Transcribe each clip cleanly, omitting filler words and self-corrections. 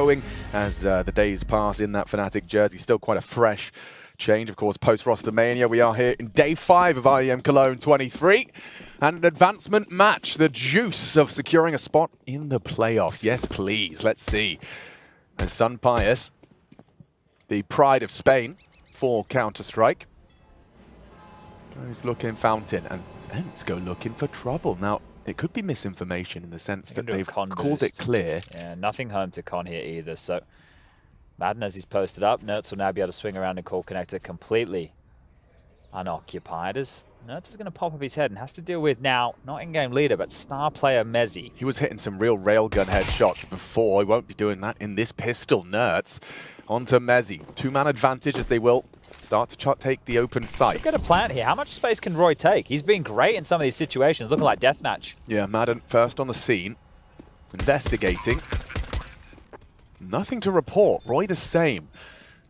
growing as the days pass in that Fnatic jersey. Still quite a fresh change, of course, post-roster mania. We are here in day 5 of IEM Cologne 23. And an advancement match, the juice of securing a spot in the playoffs. Yes, please. Let's see. As Sun Pius, the pride of Spain for Counter-Strike, goes looking Fountain, and ENCE go looking for trouble. Now, it could be misinformation in the sense that they've called it clear. Yeah, nothing home to Con here either. So Madden, as he's posted up, Nertz will now be able to swing around and call connector completely unoccupied, as Nertz is going to pop up his head and has to deal with now, not in-game leader, but star player Mezzi. He was hitting some real railgun headshots before. He won't be doing that in this pistol. Nertz onto Mezzi. 2-man advantage as they will start to take the open site. Look at a plant here. How much space can Roy take? He's been great in some of these situations, looking like deathmatch. Yeah, Madden first on the scene, investigating. Nothing to report. Roy the same.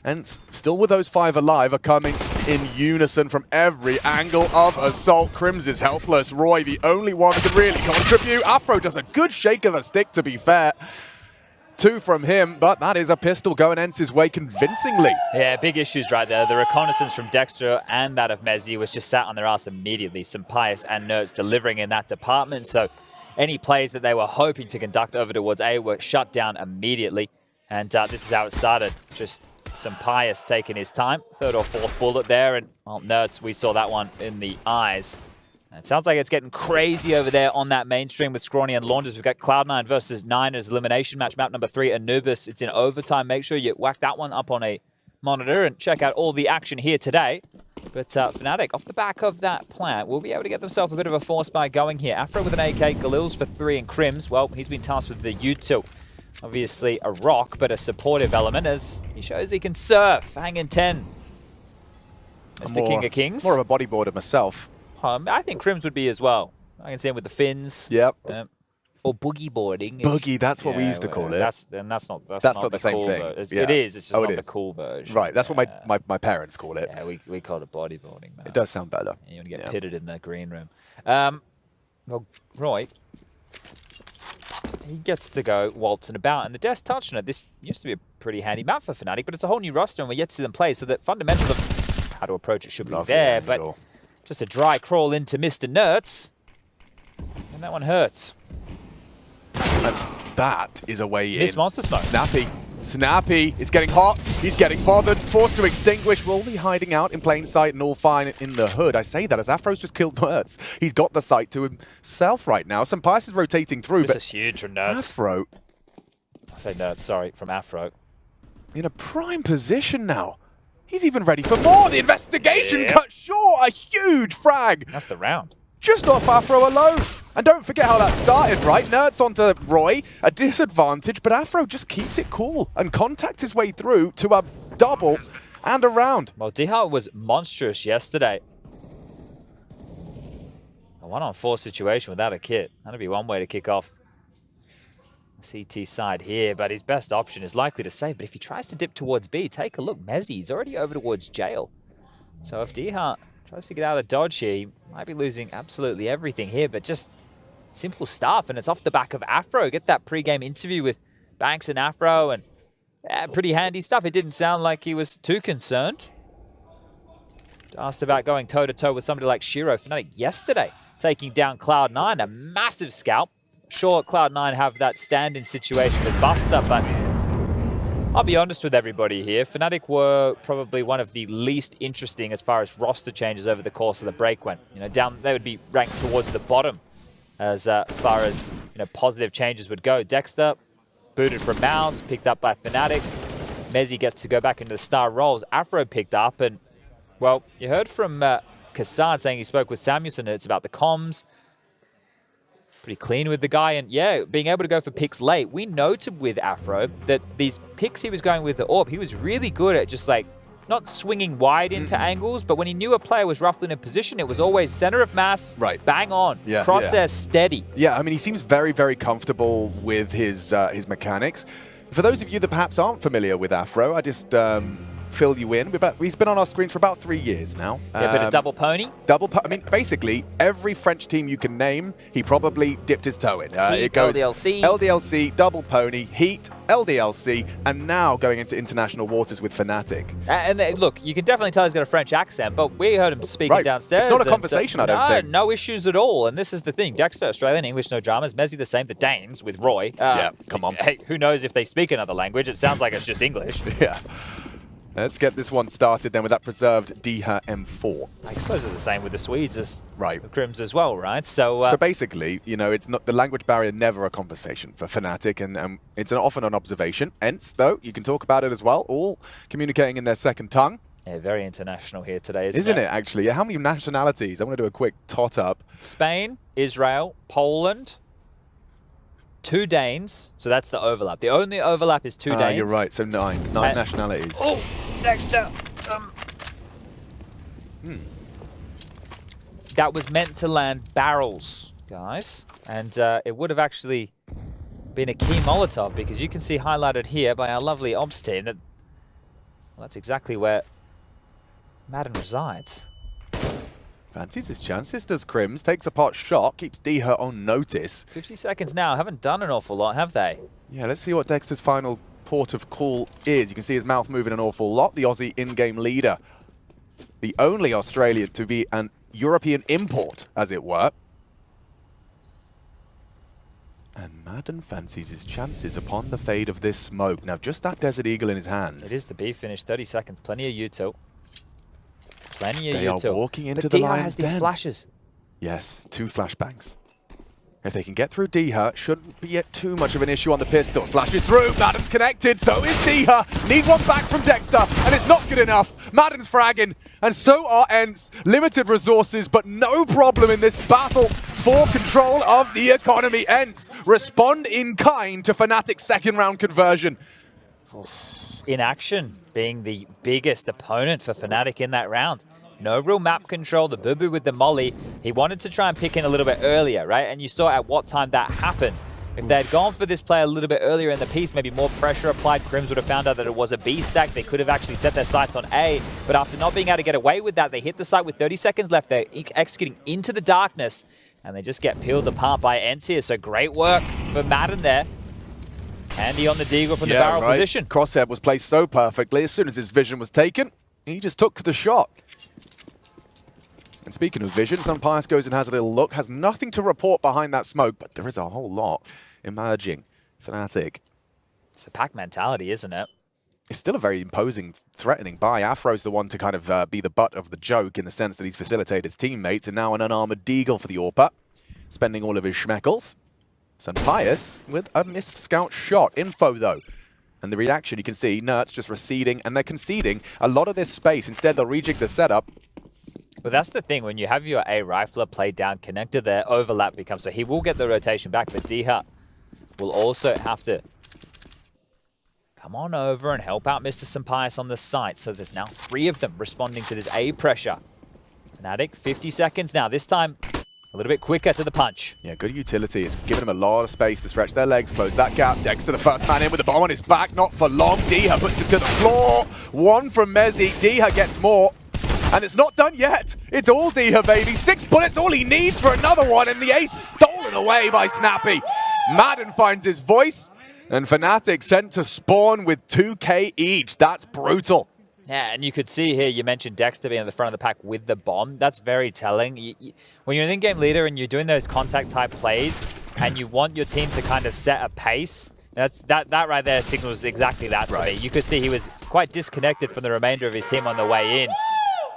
And still with those 5 alive are coming in unison from every angle of assault. Crims is helpless. Roy, the only one who can really contribute. Afro does a good shake of the stick, to be fair. 2 from him, but that is a pistol going ENCE's way convincingly. Yeah, big issues right there. The reconnaissance from Dexter and that of Mezzi was just sat on their ass immediately. Some Pius and Nertz delivering in that department. So any plays that they were hoping to conduct over towards A were shut down immediately. And this is how it started. Just some Pius taking his time. 3rd or 4th bullet there. And well, Nertz, we saw that one in the eyes. It sounds like it's getting crazy over there on that mainstream with Scrawny and Launders. We've got Cloud9 versus 9 as elimination match. Map number 3, Anubis. It's in overtime. Make sure you whack that one up on a monitor and check out all the action here today. But Fnatic, off the back of that plant, will be able to get themselves a bit of a force by going here. Afro with an AK, Galil's for 3, and Crims, well, he's been tasked with the U2. Obviously a rock, but a supportive element as he shows he can surf. Hanging 10. Mr. King of Kings. More of a bodyboarder myself. I think Crims would be as well. I can see him with the fins. Yep. Or boogie boarding. Boogie, that's what we used to call it. That's not the same cool thing. Yeah. It is. It's just not the cool version. Right. That's what my parents call it. Yeah, we call it bodyboarding. Man. It does sound better. You want to get pitted in the green room. Well, Roy, he gets to go waltzing about, and the Death touched on it. This used to be a pretty handy map for Fnatic, but it's a whole new roster, and we're yet to see them play. So the fundamentals of how to approach it should be there, but just a dry crawl into Mr. Nertz, and that one hurts. And that is a way in. Miss Monster Smoke. Snappy is getting hot. He's getting bothered, forced to extinguish. Will be hiding out in plain sight and all fine in the hood. I say that as Afro's just killed Nertz. He's got the sight to himself right now. Some Pius is rotating through, this is huge from Nertz. Afro. I say Nertz, sorry, from Afro. In a prime position now. He's even ready for more. The investigation cut short. A huge frag. That's the round. Just off Afro alone. And don't forget how that started, right? Nertz onto Roy, a disadvantage, but Afro just keeps it cool and contacts his way through to a double and a round. Well, Dihart was monstrous yesterday. A 1-on-4 situation without a kit. That'd be one way to kick off the CT side here, but his best option is likely to save. But if he tries to dip towards B, take a look. Mezzi, he's already over towards jail. So if Dihart tries to get out of dodge here, he might be losing absolutely everything here, but just simple stuff, and it's off the back of Afro. Get that pre-game interview with Banks and Afro, and pretty handy stuff. It didn't sound like he was too concerned. Asked about going toe-to-toe with somebody like Shiro. Fnatic yesterday taking down Cloud9, a massive scalp. Sure, Cloud9 have that stand-in situation with Buster, but I'll be honest with everybody here. Fnatic were probably one of the least interesting as far as roster changes over the course of the break went. You know, they would be ranked towards the bottom as far as positive changes would go. Dexter booted from Mouse, picked up by Fnatic. Mezzi gets to go back into the star roles. Afro picked up, and well, you heard from Kassad saying he spoke with Samuelson. It's about the comms. Pretty clean with the guy, and yeah, being able to go for picks late. We noted with Afro that these picks he was going with the AWP, he was really good at just like not swinging wide into angles, but when he knew a player was roughly in a position, it was always center of mass, bang on, crosshair steady. Yeah, I mean, he seems very, very comfortable with his mechanics. For those of you that perhaps aren't familiar with Afro, I just fill you in. He's been on our screens for about 3 years now. Yeah, a bit of double pony. I mean, basically, every French team you can name, he probably dipped his toe in. It goes LDLC, double pony, Heat, LDLC, and now going into international waters with Fnatic. And look, you can definitely tell he's got a French accent, but we heard him speaking downstairs. It's not a conversation, I don't think. No issues at all. And this is the thing. Dexter, Australian, English, no dramas. Mezzi the same. The Danes with Roy. Yeah, come on. Hey, who knows if they speak another language? It sounds like it's just English. Yeah. Let's get this one started then with that preserved Diha M4. I suppose it's the same with the Swedes as right. the Crims as well, right? So basically, you know, it's not the language barrier, never a conversation for Fnatic, and it's often an observation. ENCE, though, you can talk about it as well, all communicating in their second tongue. Yeah, very international here today, isn't it, actually? Yeah, how many nationalities? I want to do a quick tot up. Spain, Israel, Poland, 2 Danes, so that's the overlap. The only overlap is 2 Danes. You're right, so 9 nationalities. Oh, Dexter! That was meant to land barrels, guys. And it would have actually been a key Molotov, because you can see highlighted here by our lovely ops team that that's exactly where Madden resides. Fancies his chances, does Crims, takes a pot shot, keeps Diha on notice. 50 seconds now, haven't done an awful lot, have they? Yeah, let's see what Dexter's final port of call is. You can see his mouth moving an awful lot. The Aussie in-game leader. The only Australian to be an European import, as it were. And Madden fancies his chances upon the fade of this smoke. Now, just that Desert Eagle in his hands. It is the B finish, 30 seconds, plenty of util. Plenty of They util. are walking into but the Diha lion's has these den. flashes. Yes, 2 flashbangs. If they can get through Diha, shouldn't be yet too much of an issue on the pistol. Flashes through, Madden's connected, so is Diha. Need one back from Dexter, and it's not good enough. Madden's fragging, and so are ENCE. Limited resources, but no problem in this battle for control of the economy. ENCE respond in kind to Fnatic's second round conversion. In action, being the biggest opponent for Fnatic in that round. No real map control, the Boo-Boo with the molly. He wanted to try and pick in a little bit earlier, right? And you saw at what time that happened. If they had gone for this play a little bit earlier in the piece, maybe more pressure applied, Crims would have found out that it was a B stack. They could have actually set their sights on A, but after not being able to get away with that, they hit the site with 30 seconds left. They're executing into the darkness, and they just get peeled apart by ENCE here. So great work for Madden there. Handy on the deagle from the barrel position. Crosshair was placed so perfectly. As soon as his vision was taken, he just took the shot. And speaking of vision, Pius goes and has a little look. Has nothing to report behind that smoke, but there is a whole lot emerging. Fnatic. It's the pack mentality, isn't it? It's still a very imposing, threatening buy. Afro's the one to kind of be the butt of the joke in the sense that he's facilitated his teammates, and now an unarmored deagle for the AWPer, spending all of his schmeckles. Pius with a missed scout shot. Info, though. And the reaction, you can see, Nerds just receding, and they're conceding a lot of this space. Instead, they'll rejig the setup. But that's the thing, when you have your A rifler play down connector, their overlap becomes, so he will get the rotation back, but Diha will also have to come on over and help out Mr. Sampaius on the site. So there's now 3 of them responding to this A pressure. Fnatic, 50 seconds now, this time a little bit quicker to the punch. Yeah, good utility. It's given them a lot of space to stretch their legs, close that gap. Dexter, the first man in with the bomb on his back, not for long. Diha puts it to the floor. 1 from Mezzi. Diha gets more. And it's not done yet. It's all Diha, baby. 6 bullets, all he needs for another one. And the ace stolen away by Snappy. Madden finds his voice. And Fnatic sent to spawn with 2K each. That's brutal. Yeah, and you could see here, you mentioned Dexter being at the front of the pack with the bomb. That's very telling. When you're an in-game leader and you're doing those contact-type plays, and you want your team to kind of set a pace, that right there signals exactly that to me. You could see he was quite disconnected from the remainder of his team on the way in.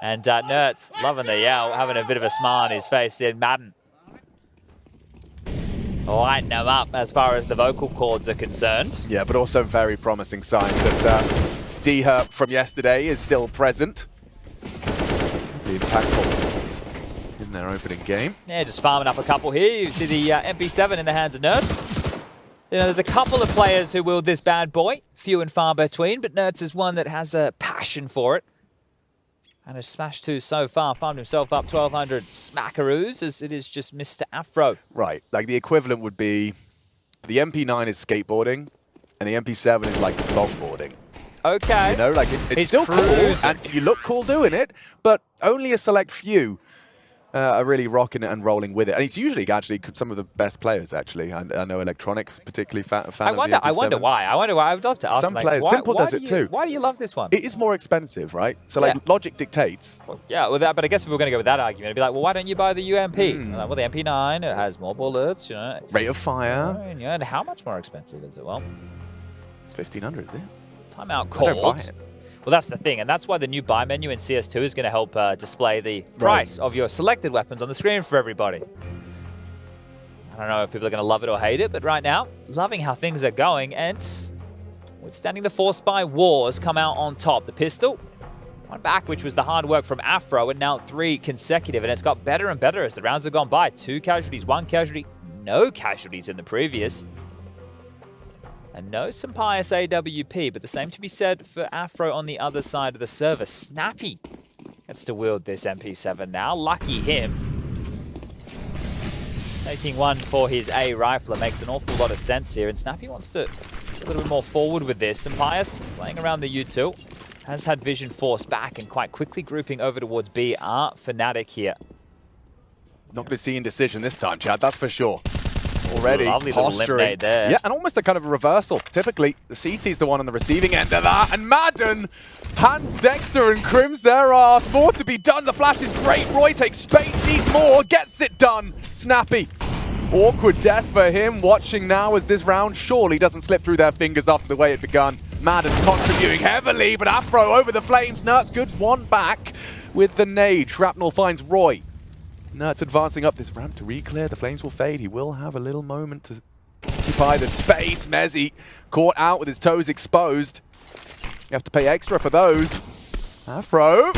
And Nerds loving the yell, having a bit of a smile on his face in Madden. Lighten him up as far as the vocal cords are concerned. Yeah, but also very promising sign that Diha from yesterday is still present. Be impactful in their opening game. Yeah, just farming up a couple here. You see the MP7 in the hands of Nerds. You know, there's a couple of players who wield this bad boy, few and far between, but Nerds is one that has a passion for it. And has smashed 2 so far, farmed himself up 1,200 smackaroos, as it is just Mr. Afro. Right, like the equivalent would be, the MP9 is skateboarding, and the MP7 is like longboarding. Okay. You know, like it's still cool, and you look cool doing it, but only a select few are really rocking it and rolling with it. And it's usually actually some of the best players, actually. I know Electronic, particularly fan of the MP7. I wonder why. I would love to ask Some like, players, Simple does it too. Why do you love this one? It is more expensive, right? So like logic dictates. Well, yeah, well, but I guess if we were going to go with that argument, it'd be like, well, why don't you buy the UMP? Like, well, the MP9, it has more bullets, you know. Rate of fire. And how much more expensive is it? Well, 1,500, is it? Timeout called. I don't buy it. Well, that's the thing, and that's why the new buy menu in CS2 is going to help display the price of your selected weapons on the screen for everybody. I don't know if people are going to love it or hate it, but right now, loving how things are going, and withstanding the Force Buy Wars come out on top. The pistol, one back, which was the hard work from Afro, and now 3 consecutive, and it's got better and better as the rounds have gone by. 2 casualties, 1 casualty, no casualties in the previous. And no Sampius AWP, but the same to be said for Afro on the other side of the server. Snappy gets to wield this MP7 now. Lucky him. Taking one for his A rifler makes an awful lot of sense here, and Snappy wants to get a little bit more forward with this. Sampius playing around the U2, has had vision forced back and quite quickly grouping over towards B are Fnatic here. Not going to see indecision this time, Chad, that's for sure. Already lovely little eliminate there. Yeah, and almost a kind of a reversal. Typically, the CT's the one on the receiving end of that, and Madden hands Dexter and crims their ass. More to be done. The flash is great. Roy takes space, needs more, gets it done. Snappy. Awkward death for him. Watching now as this round surely doesn't slip through their fingers after the way it begun. Madden's contributing heavily, but Afro over the flames. Nert's good. One back with the nade. Shrapnel finds Roy. Nert's advancing up this ramp to re-clear. The flames will fade. He will have a little moment to occupy the space. Mezzy caught out with his toes exposed. You have to pay extra for those. Afro.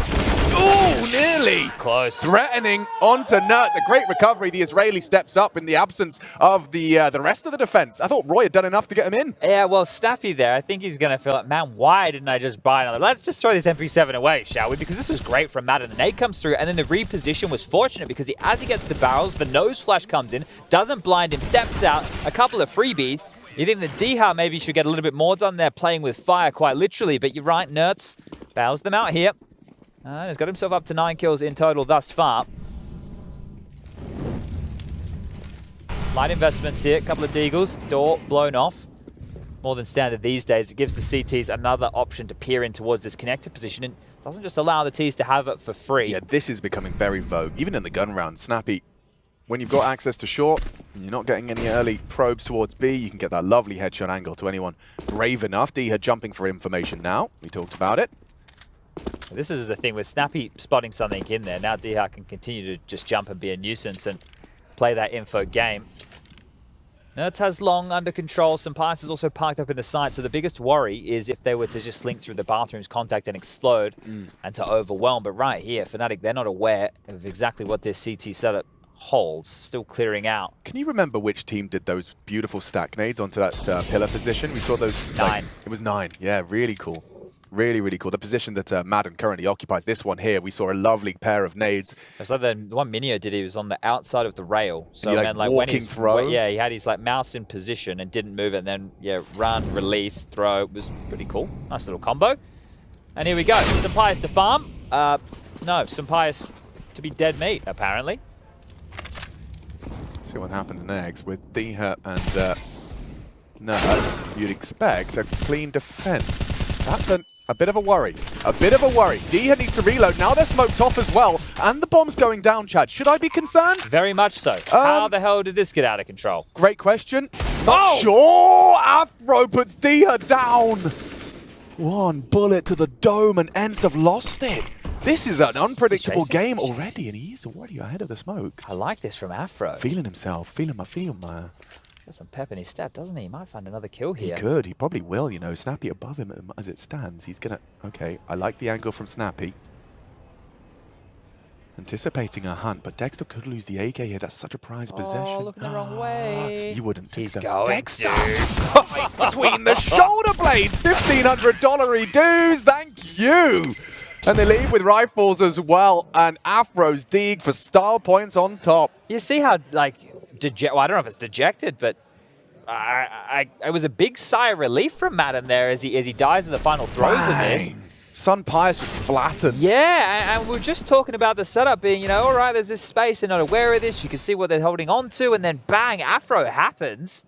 Ooh, nearly. Close. Threatening onto Nert's. A great recovery. The Israeli steps up in the absence of the rest of the defense. I thought Roy had done enough to get him in. Yeah, well, Snappy there, I think he's going to feel like, man, why didn't I just buy another? Let's just throw this MP7 away, shall we? Because this was great from Madden. The nade comes through, and then the reposition was fortunate because as he gets the barrels, the nose flash comes in, doesn't blind him, steps out, a couple of freebies. You think that Diha maybe should get a little bit more done there, playing with fire quite literally, but you're right, Nertz bails them out here. And he's got himself up to 9 kills in total thus far. Light investments here, a couple of deagles, door blown off. More than standard these days. It gives the CTs another option to peer in towards this connector position and doesn't just allow the Ts to have it for free. Yeah, this is becoming very vogue. Even in the gun round, Snappy, when you've got access to short and you're not getting any early probes towards B, you can get that lovely headshot angle to anyone brave enough. Diha jumping for information now. We talked about it. This is the thing with Snappy spotting something in there. Now Diha can continue to just jump and be a nuisance and play that info game. Nertz has long under control. Sampius is also parked up in the side, so the biggest worry is if they were to just slink through the bathroom's contact and explode and to overwhelm. But right here, Fnatic, they're not aware of exactly what this CT setup holds. Still clearing out. Can you remember which team did those beautiful stack nades onto that pillar position? We saw those. 9. It was 9. Yeah, really cool. Really, really cool. The position that Madden currently occupies, this one here, we saw a lovely pair of nades. It's like the one Minio did, he was on the outside of the rail. So like, man, like walking when he's throw? yeah, he had his like mouse in position and didn't move it, and then yeah, run, release, throw. It was pretty cool. Nice little combo. And here we go. Sampius to farm. No, Sampius to be dead meat, apparently. See what happens next with Diha and Nertz. You'd expect a clean defense. That's a bit of a worry. A bit of a worry. Diha needs to reload. Now they're smoked off as well. And the bomb's going down, Chad. Should I be concerned? Very much so. How the hell did this get out of control? Great question. Not sure. Afro puts Diha down. One bullet to the dome and ENCE have lost it. This is an unpredictable game already, and he is already ahead of the smoke. I like this from Afro. Feeling himself. Feeling my He's got some pep in his step, doesn't he? He might find another kill here. He could. He probably will, you know. Snappy above him as it stands. He's going to... Okay, I like the angle from Snappy. Anticipating a hunt, but Dexter could lose the AK here. That's such a prized possession. Oh, looking the wrong way. You wouldn't think He's so. going Dexter! Right between the shoulder blades! $1,500 dues! Thank you! And they leave with rifles as well. And Afro's Deeg for style points on top. You see how, like, well, I don't know if it's dejected, but it was a big sigh of relief from Madden there as he dies in the final throws of this. Sun Pius just flattened. Yeah, and we're just talking about the setup being, you know, all right, there's this space, they're not aware of this, you can see what they're holding on to, and then bang, Afro happens,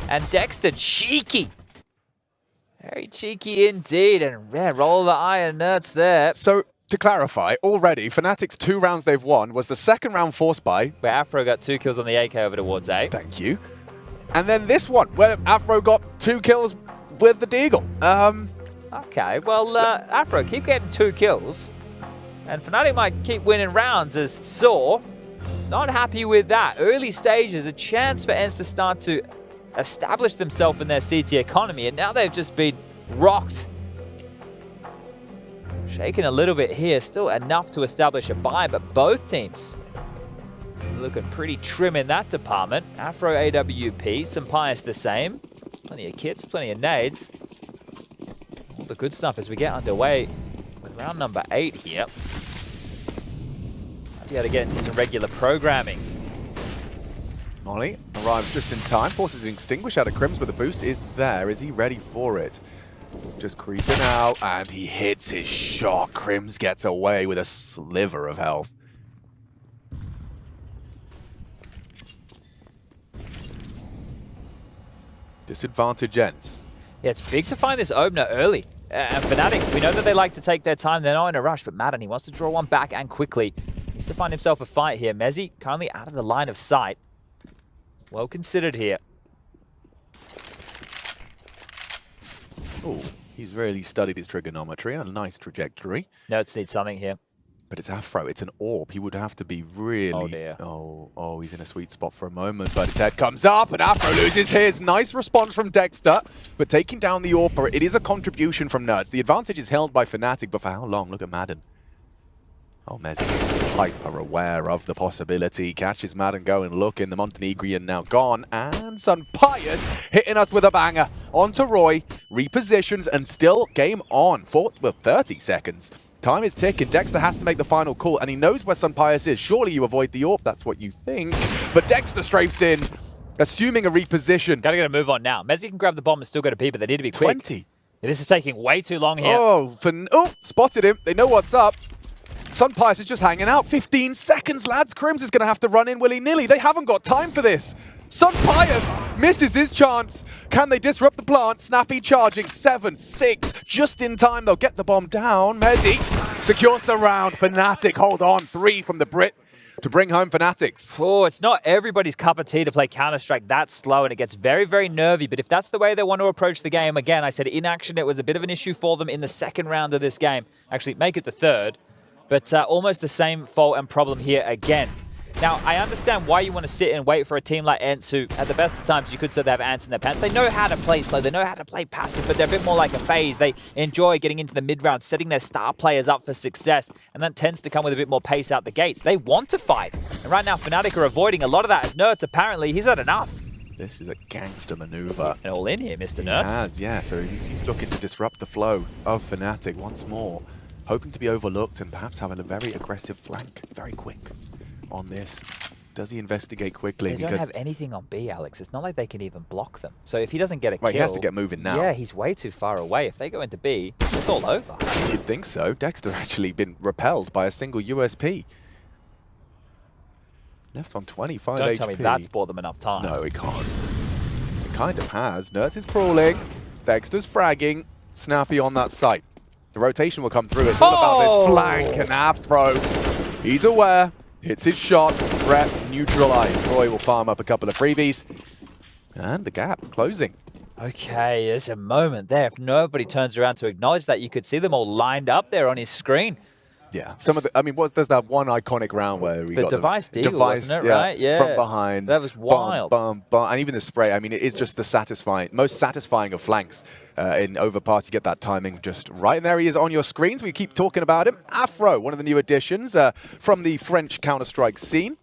and Dexter cheeky. Very cheeky indeed, and yeah, roll the iron nerds there. So, to clarify, already, Fnatic's 2 rounds they've won was the second round forced by... Where Afro got 2 kills on the AK over towards A. Thank you. And then this one, where Afro got 2 kills with the Deagle. Okay, well, Afro, keep getting 2 kills. And Fnatic might keep winning rounds as Saw. Not happy with that. Early stages, a chance for ENCE to start to establish themselves in their CT economy, and now they've just been rocked. Shaking a little bit here, still enough to establish a buy, but both teams looking pretty trim in that department. Afro AWP, Sampius the same. Plenty of kits, plenty of nades. All the good stuff as we get underway with round number 8 here. Might be able to get into some regular programming. Molly arrives just in time, forces an extinguish out of Crims, but the boost is there. Is he ready for it? Just creeping out, and he hits his shot. Crims gets away with a sliver of health. Disadvantage ends. Yeah, it's big to find this opener early. And Fnatic, we know that they like to take their time. They're not in a rush, but Madden, he wants to draw one back and quickly. Needs to find himself a fight here. Mezzi currently out of the line of sight. Well considered here. Oh, he's really studied his trigonometry. A nice trajectory. Notes need something here. But it's Afro, it's an AWP. He would have to be really... Oh, dear. Oh, he's in a sweet spot for a moment, but his head comes up, and Afro loses his. Nice response from Dexter, but taking down the AWP, it is a contribution from Nerds. The advantage is held by Fnatic, but for how long? Look at Madden. Oh, Mezzi, hyper aware of the possibility. Catches Madden going, looking. The Montenegrin now gone, and Sun Pius hitting us with a banger. Onto Roy, repositions, and still game on. 30 seconds. Time is ticking. Dexter has to make the final call, and he knows where Sun Pius is. Surely you avoid the AWP, that's what you think. But Dexter strafes in, assuming a reposition. Gotta get a move on now. Mezzi can grab the bomb and still go to B, but they need to be quick. 20. Yeah, this is taking way too long here. Oh, spotted him. They know what's up. Sun Pius is just hanging out. 15 seconds, lads. Crims is going to have to run in willy-nilly. They haven't got time for this. Sun Pius misses his chance. Can they disrupt the plant? Snappy charging. 7, 6. Just in time. They'll get the bomb down. Mezzi secures the round. Fnatic hold on. 3 from the Brit to bring home Fnatics. Oh, it's not everybody's cup of tea to play Counter-Strike that slow, and it gets very, very nervy. But if that's the way they want to approach the game, again, I said in action, it was a bit of an issue for them in the second round of this game. Actually, make it the third. But almost the same fault and problem here again. Now, I understand why you want to sit and wait for a team like ENCE, who, at the best of times, you could say they have ants in their pants. They know how to play slow, they know how to play passive, but they're a bit more like a phase. They enjoy getting into the mid-round, setting their star players up for success, and that tends to come with a bit more pace out the gates. They want to fight. And right now, Fnatic are avoiding a lot of that as Nerds, apparently, he's had enough. This is a gangster maneuver. And all in here, Mr. Nerds. He has, yeah. So he's looking to disrupt the flow of Fnatic once more. Hoping to be overlooked and perhaps having a very aggressive flank. Very quick on this. Does he investigate quickly? They don't have anything on B, Alex. It's not like they can even block them. So if he doesn't get a kill... he has to get moving now. Yeah, he's way too far away. If they go into B, it's all over. You'd think so. Dexter actually been repelled by a single USP. Left on 25 Don't HP. tell me that's bought them enough time. No, it can't. It kind of has. Nerds is crawling. Dexter's fragging. Snappy on that site. The rotation will come through. It's all about this flank, and Afro, he's aware, hits his shot, threat neutralized. Roy will farm up a couple of freebies, and the gap closing. Okay, there's a moment there. If nobody turns around to acknowledge that, you could see them all lined up there on his screen. Yeah, some of the, I mean, there's that one iconic round where we got device deal, wasn't it, right? Yeah. From behind. That was wild. Bum, bum, bum. And even the spray, I mean, it is just the most satisfying of flanks. In Overpass, you get that timing just right. And there he is on your screens. We keep talking about him. Afro, one of the new additions from the French Counter-Strike scene.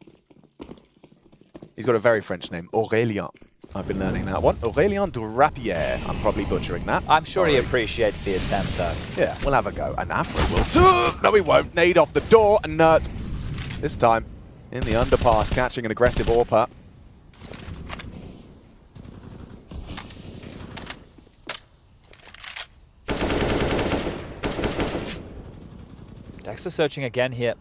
He's got a very French name, Aurélien. I've been learning that one. Aurélien de Rapier. I'm probably butchering that. I'm sure he appreciates the attempt, though. Yeah, we'll have a go. And Afro will too. No, he won't. Nade off the door, and Nerds, this time in the underpass, catching an aggressive AWPer. Dexter searching again here.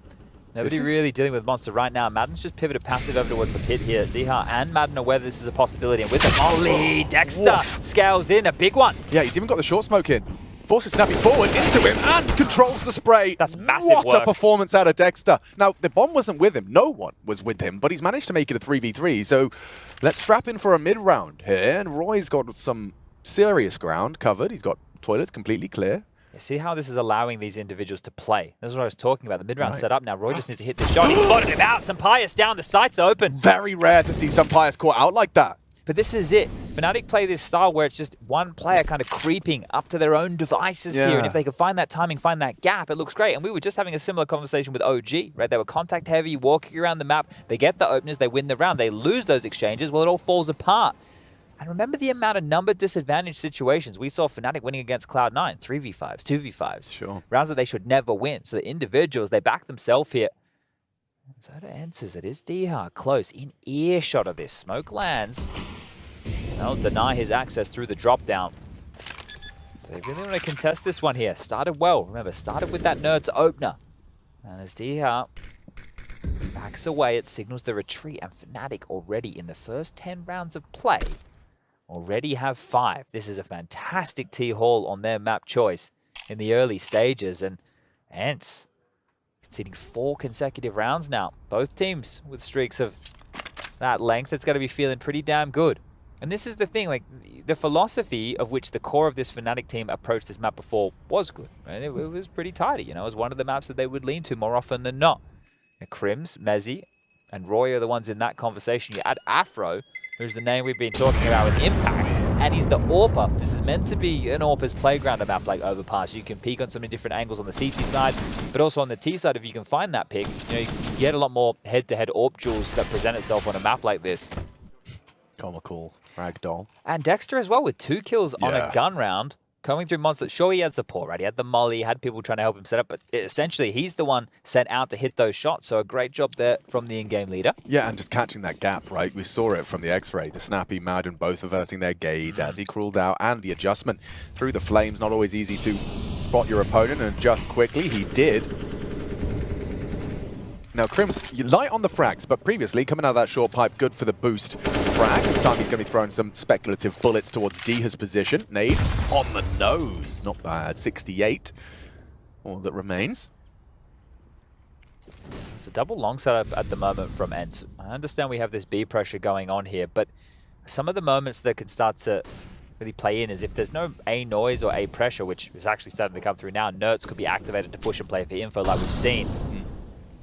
Nobody really dealing with Monster right now. Madden's just pivoted passive over towards the pit here. Diha and Madden are aware this is a possibility. And with the molly, Dexter scales in a big one. Yeah, he's even got the short smoke in. Forces Snappy forward into him and controls the spray. That's massive What work. a performance out of Dexter. Now, the bomb wasn't with him. No one was with him, but he's managed to make it a 3v3. So let's strap in for a mid-round here. And Roy's got some serious ground covered. He's got toilets completely clear. You see how this is allowing these individuals to play. This is what I was talking about. The mid-round set up now. Roy just needs to hit the shot. He spotted him out. Sampaius down. The sight's open. Very rare to see Sampaius caught out like that. But this is it. Fnatic play this style where it's just one player kind of creeping up to their own devices here. And if they can find that timing, find that gap, it looks great. And we were just having a similar conversation with OG, right? They were contact heavy, walking around the map. They get the openers, they win the round. They lose those exchanges, well, it all falls apart. And remember the amount of number disadvantage situations. We saw Fnatic winning against Cloud9, 3v5s, 2v5s. Sure. Rounds that they should never win. So the individuals, they back themselves here. So to ENCE, it is Diha close, in earshot of this. Smoke lands. They'll deny his access through the drop down. They really want to contest this one here. Started well. Remember, started with that Nerds opener. And as Diha backs away, it signals the retreat. And Fnatic already in the first 10 rounds of play already have 5. This is a fantastic T-Hall on their map choice in the early stages. And ENCE conceding 4 consecutive rounds now. Both teams with streaks of that length. It's going to be feeling pretty damn good. And this is the thing, like, the philosophy of which the core of this Fnatic team approached this map before was good. Right? It was pretty tidy, you know. It was one of the maps that they would lean to more often than not. And Crims, Mezzy, and Roy are the ones in that conversation. You add Afro, who's the name we've been talking about with Impact, and he's the AWPer. This is meant to be an AWPer's playground, a map like Overpass. You can peek on so many different angles on the CT side, but also on the T side, if you can find that pick, you know, you get a lot more head-to-head AWP duels that present itself on a map like this. Comical. Ragdoll. And Dexter as well with 2 kills on a gun round. Coming through monsters. Sure, he had support, right? He had the molly, had people trying to help him set up, but essentially he's the one sent out to hit those shots. So a great job there from the in-game leader. Yeah, and just catching that gap, right? We saw it from the X-ray. The Snappy, Madden both averting their gaze as he crawled out, and the adjustment through the flames. Not always easy to spot your opponent and adjust quickly. He did. Now, Crims, you're light on the frags, but previously, coming out of that short pipe, good for the boost frag. This time he's going to be throwing some speculative bullets towards Diha's position. Nade on the nose. Not bad. 68. All that remains. It's a double long setup at the moment from ENCE. I understand we have this B pressure going on here, but some of the moments that can start to really play in is if there's no A noise or A pressure, which is actually starting to come through now, Nerds could be activated to push and play for info like we've seen.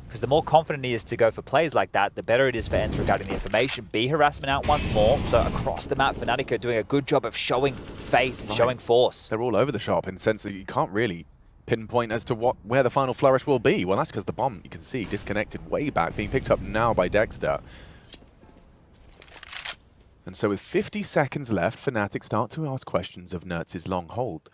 Because the more confident he is to go for plays like that, the better it is for ENCE regarding the information. B harassment out once more. So across the map, Fnatic are doing a good job of showing face and showing force. They're all over the shop in the sense that you can't really pinpoint as to where the final flourish will be. Well, that's because the bomb, you can see, disconnected way back, being picked up now by Dexter. And so with 50 seconds left, Fnatic start to ask questions of Nertz's long hold.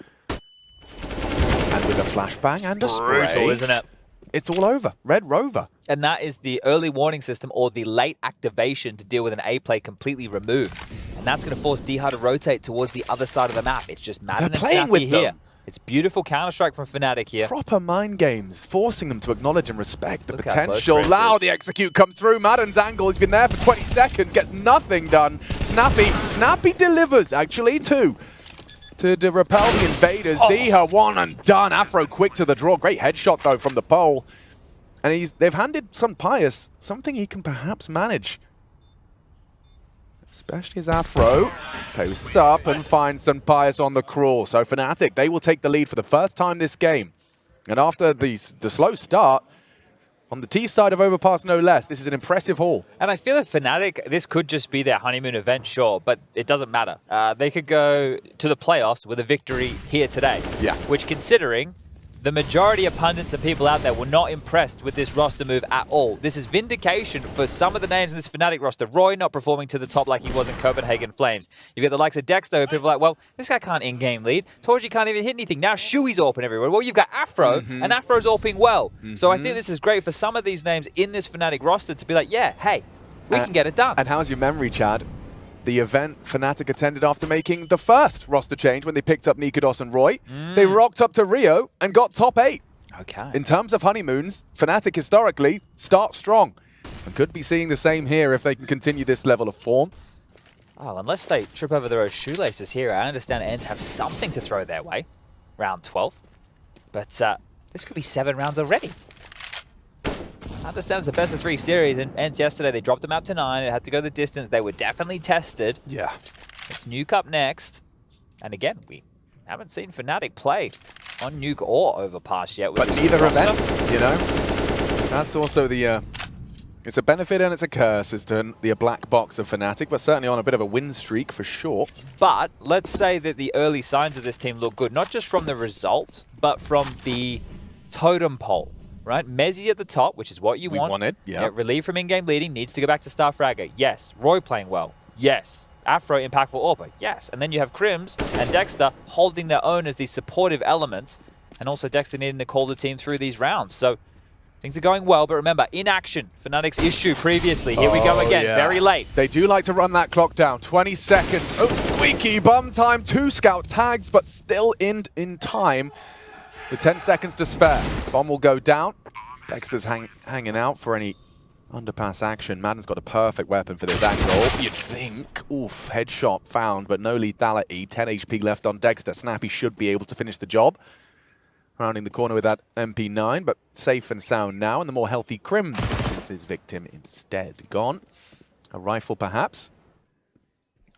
And with a flashbang and a spray. Brutal, isn't it? It's all over. Red Rover. And that is the early warning system or the late activation to deal with an A play completely removed. And that's going to force Diha to rotate towards the other side of the map. It's just Madden and Snappy here. It's beautiful Counter-Strike from Fnatic here. Proper mind games, forcing them to acknowledge and respect the potential. Now the execute comes through. Madden's angle, he's been there for 20 seconds, gets nothing done. Snappy delivers, actually, too. To repel the invaders. Diha, one and done. Afro quick to the draw. Great headshot, though, from the pole. And they've handed Sampaius something he can perhaps manage. Especially as Afro posts up and finds Sampaius on the crawl. So Fnatic, they will take the lead for the first time this game. And after the slow start, on the T side of Overpass, no less. This is an impressive haul. And I feel that Fnatic, this could just be their honeymoon event, sure, but it doesn't matter. They could go to the playoffs with a victory here today. Yeah. Which, considering the majority of pundits and people out there were not impressed with this roster move at all. This is vindication for some of the names in this Fnatic roster. Roy not performing to the top like he was in Copenhagen Flames. You get the likes of Dexter, who people are like, well, this guy can't in-game lead. Torji can't even hit anything. Now Shui's AWPing everywhere. Well, you've got Afro, and Afro's AWPing well. So I think this is great for some of these names in this Fnatic roster to be like, yeah, hey, we can get it done. And how's your memory, Chad? The event Fnatic attended after making the first roster change when they picked up Nikodos and Roy. They rocked up to Rio and got top 8. Okay. In terms of honeymoons, Fnatic historically start strong. And could be seeing the same here if they can continue this level of form. Oh, unless they trip over their own shoelaces here, I understand ENCE have something to throw their way. Round 12. But this could be 7 rounds already. I understand it's a best of 3 series, and ENCE yesterday, they dropped the map to 9. It had to go the distance. They were definitely tested. Yeah. It's Nuke up next. And again, we haven't seen Fnatic play on Nuke or Overpass yet. But neither events, you know? That's also the... it's a benefit and it's a curse as to the black box of Fnatic, but certainly on a bit of a win streak for sure. But let's say that the early signs of this team look good, not just from the result, but from the totem pole, right? Mezzy at the top, which is what you want. We wanted, yeah. Relieved from in-game leading, needs to go back to Star Fragger. Yes. Roy playing well. Yes. Afro, impactful AWPer. Yes. And then you have Crims and Dexter holding their own as these supportive elements, and also Dexter needing to call the team through these rounds. So things are going well, but remember, inaction, Fnatic's issue previously. Here we go again, very late. They do like to run that clock down. 20 seconds. Oh, squeaky bum time. 2 scout tags, but still in time with 10 seconds to spare. Bomb will go down. Dexter's hanging out for any underpass action. Madden's got a perfect weapon for this angle, you'd think. Oof, headshot found, but no lethality. 10 HP left on Dexter. Snappy should be able to finish the job. Rounding the corner with that MP9, but safe and sound now, and the more healthy Crims is his victim instead. Gone. A rifle, perhaps.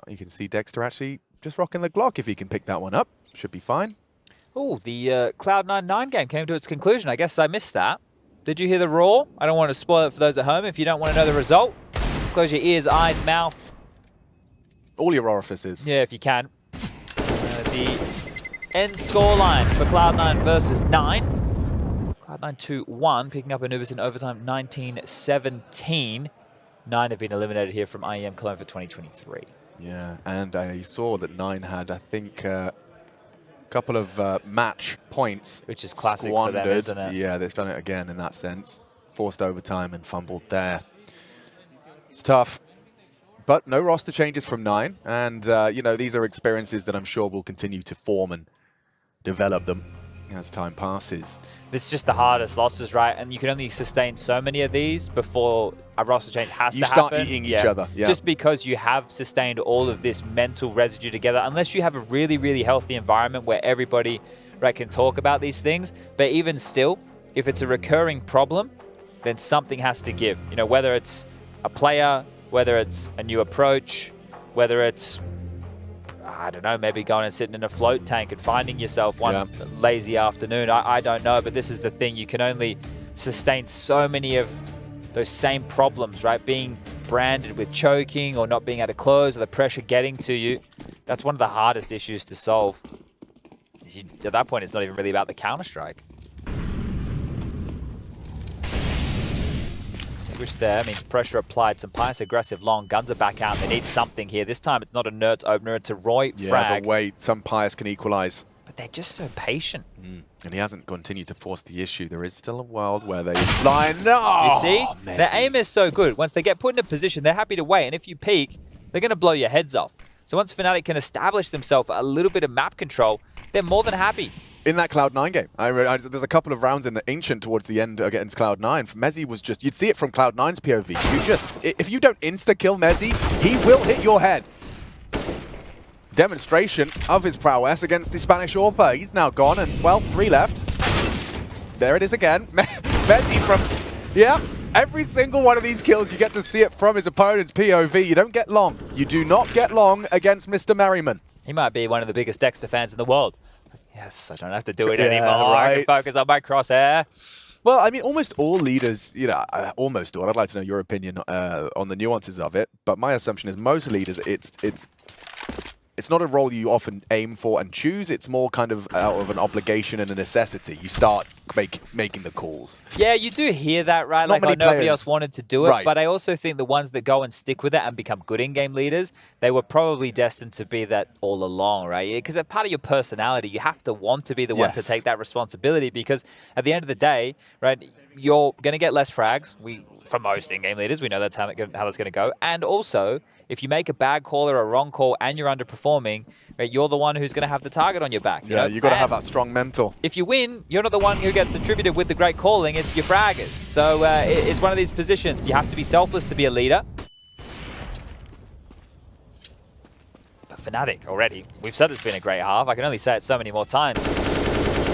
You can see Dexter actually just rocking the Glock if he can pick that one up. Should be fine. Oh, the Cloud9 game came to its conclusion. I guess I missed that. Did you hear the roar? I don't want to spoil it for those at home. If you don't want to know the result, close your ears, eyes, mouth. All your orifices. Yeah, if you can. The end scoreline for Cloud9 versus 9. Cloud9 2-1, picking up Anubis in overtime 19-17. 9 have been eliminated here from IEM Cologne for 2023. Yeah, and I saw that 9 had, I think, a couple of match points. Which is classic squandered. for them, isn't it? Yeah, they've done it again in that sense. Forced overtime and fumbled there. It's tough. But no roster changes from 9. And, you know, these are experiences that I'm sure will continue to form and develop them as time passes. It's just the hardest losses, right? And you can only sustain so many of these before a roster change has to happen. You start eating each other. Yeah. Just because you have sustained all of this mental residue together, unless you have a really, really healthy environment where everybody, right, can talk about these things. But even still, if it's a recurring problem, then something has to give. You know, whether it's a player, whether it's a new approach, whether it's, I don't know, maybe going and sitting in a float tank and finding yourself one lazy afternoon. I don't know, but this is the thing. You can only sustain so many of those same problems, right? Being branded with choking or not being able to close or the pressure getting to you. That's one of the hardest issues to solve. At that point, it's not even really about the Counter-Strike. There means pressure applied. Some pious aggressive long guns are back out. They need something here. This time it's not a Nerds opener, it's a Roy frag. Yeah, but wait, some pious can equalize. But they're just so patient. And he hasn't continued to force the issue. There is still a world where they line. No, you see, their aim is so good. Once they get put in a position, they're happy to wait. And if you peek, they're going to blow your heads off. So once Fnatic can establish themselves a little bit of map control, they're more than happy. In that Cloud9 game, there's a couple of rounds in the Ancient towards the end against Cloud9. Mezzy was just, you'd see it from Cloud9's POV. If you don't insta-kill Mezzy, he will hit your head. Demonstration of his prowess against the Spanish AWPer. He's now gone, and, well, 3 left. There it is again. Mezzy from, yeah, every single one of these kills, you get to see it from his opponent's POV. You don't get long. You do not get long against Mr. Merriman. He might be one of the biggest Dexter fans in the world. Yes, I don't have to do it anymore. Right. I can focus on my crosshair. Well, I mean, almost all leaders, you know, almost all. I'd like to know your opinion on the nuances of it, but my assumption is most leaders, it's not a role you often aim for and choose. It's more kind of out of an obligation and a necessity. You start making the calls. Yeah, you do hear that, right? Not like, many nobody else wanted to do it. Right. But I also think the ones that go and stick with it and become good in-game leaders, they were probably destined to be that all along, right? Because as part of your personality, you have to want to be the one to take that responsibility, because at the end of the day, right, you're going to get less frags. for most in-game leaders, we know that's how that's going to go. And also, if you make a bad call or a wrong call and you're underperforming, right, you're the one who's going to have the target on your back. You know? You've got to have that strong mental. If you win, you're not the one who gets attributed with the great calling, it's your fraggers. So it's one of these positions. You have to be selfless to be a leader. But Fnatic already, we've said it's been a great half. I can only say it so many more times.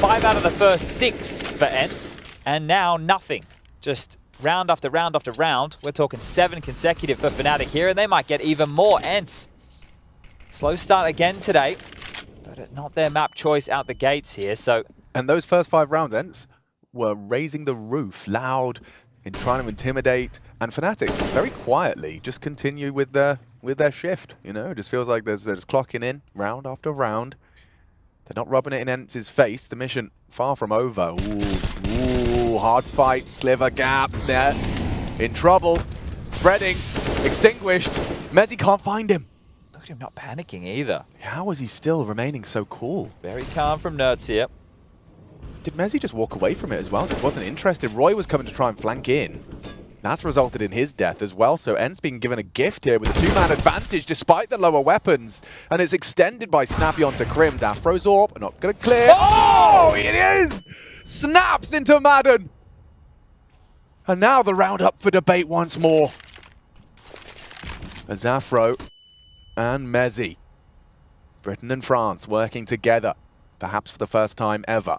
5 out of the first 6 for ENCE, and now nothing. Just round after round after round. We're talking 7 consecutive for Fnatic here, and they might get even more. ENCE, slow start again today, but not their map choice out the gates here. So, and those first 5 rounds, ENCE were raising the roof loud in trying to intimidate, and Fnatic very quietly just continue with their shift. You know, it just feels like they're just clocking in round after round. They're not rubbing it in ENCE's face. The mission far from over. Ooh, hard fight. Sliver gap. Nets in trouble. Spreading. Extinguished. Mezzi can't find him. Look at him not panicking either. How is he still remaining so cool? Very calm from Nerds here. Did Mezzi just walk away from it as well? Just wasn't interested. Roy was coming to try and flank in. That's resulted in his death as well, so ENCE being given a gift here with a 2-man advantage despite the lower weapons. And it's extended by Snappy onto Crim's. Afrozorb, not going to clear. Oh, it is! Snaps into Madden! And now the round up for debate once more. As Afro and Mezzi, Britain and France working together, perhaps for the first time ever.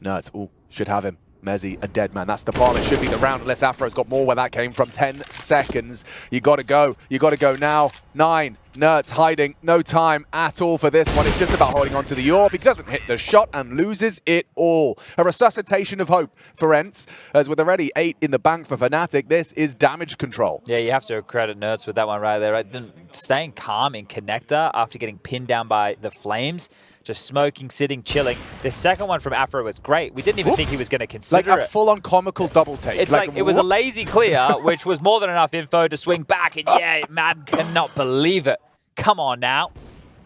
Nerds, ooh, should have him. Mezzi, a dead man. That's the bomb. It should be the round unless Afro's got more where that came from. 10 seconds. You got to go. You got to go now. 9. Nerds hiding. No time at all for this one. It's just about holding on to the orb. He doesn't hit the shot and loses it all. A resuscitation of hope for ENCE. As with already 8 in the bank for Fnatic, this is damage control. Yeah, you have to credit Nerds with that one right there. Right? Staying calm in connector after getting pinned down by the flames. Just smoking, sitting, chilling. The second one from Afro was great. We didn't even think he was going to consider like a full-on comical double take. It's like it was a lazy clear, which was more than enough info to swing back. And yeah, man cannot believe it. Come on now.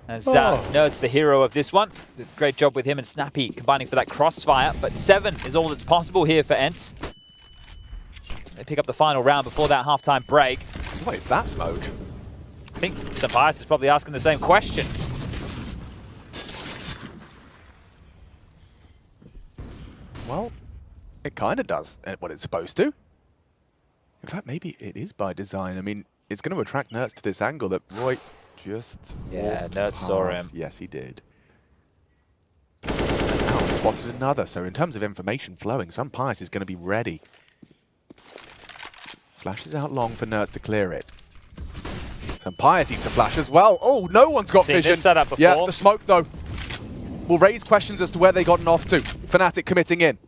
As Nerds the hero of this one. Great job with him and Snappy combining for that crossfire. But 7 is all that's possible here for ENCE. They pick up the final round before that halftime break. What is that smoke? I think Tobias is probably asking the same question. Well, it kind of does what it's supposed to. In fact, maybe it is by design. I mean, it's going to attract Nerds to this angle that Roy just Nerds saw him. Yes, he did. And now he spotted another. So in terms of information flowing, some Pius is going to be ready. Flashes out long for Nerds to clear it. Some Pius eats a flash as well. Oh, no one's got vision. This setup before. Yeah, the smoke though will raise questions as to where they gotten off to. Fnatic committing in.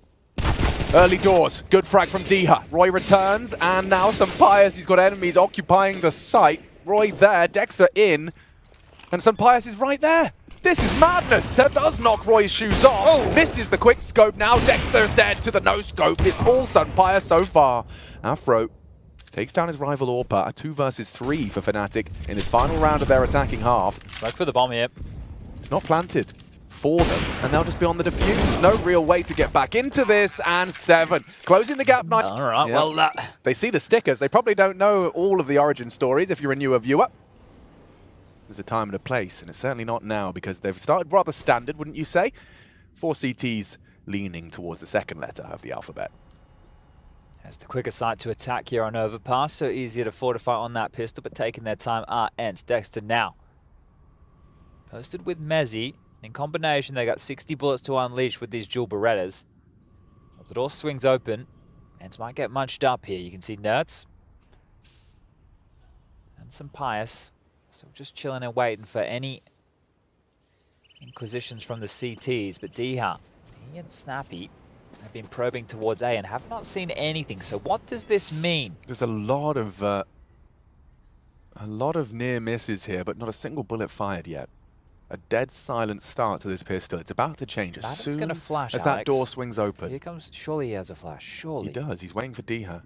Early doors, good frag from Diha. Roy returns, and now some Pius. He's got enemies occupying the site. Roy there, Dexter in, and some Pius is right there. This is madness. That does knock Roy's shoes off. Oh. This is the quick scope now. Dexter's dead to the no scope. It's all Sun Pius so far. Afro takes down his rival Orpa. A 2 versus 3 for Fnatic in his final round of their attacking half. Back for the bomb here. It's not planted for them, and they'll just be on the defuse. There's no real way to get back into this, and 7. Closing the gap. 9. All right, yeah. well, they see the stickers. They probably don't know all of the origin stories if you're a newer viewer. There's a time and a place, and it's certainly not now because they've started rather standard, wouldn't you say? 4 CTs leaning towards the second letter of the alphabet. That's the quicker site to attack here on Overpass, so easier to fortify on that pistol, but taking their time are ENCE. Dexter now. Posted with Mezzi. In combination, they got 60 bullets to unleash with these dual Berettas. If the door swings open, ENCE might get munched up here. You can see Nerds. And some Pius. So just chilling and waiting for any inquisitions from the CTs. But Diha, he and Snappy have been probing towards A and have not seen anything. So what does this mean? There's a lot of near misses here, but not a single bullet fired yet. A dead silent start to this pistol. It's about to change as soon as flash, that door swings open. Here comes, surely he has a flash, surely. He does, he's waiting for Diha.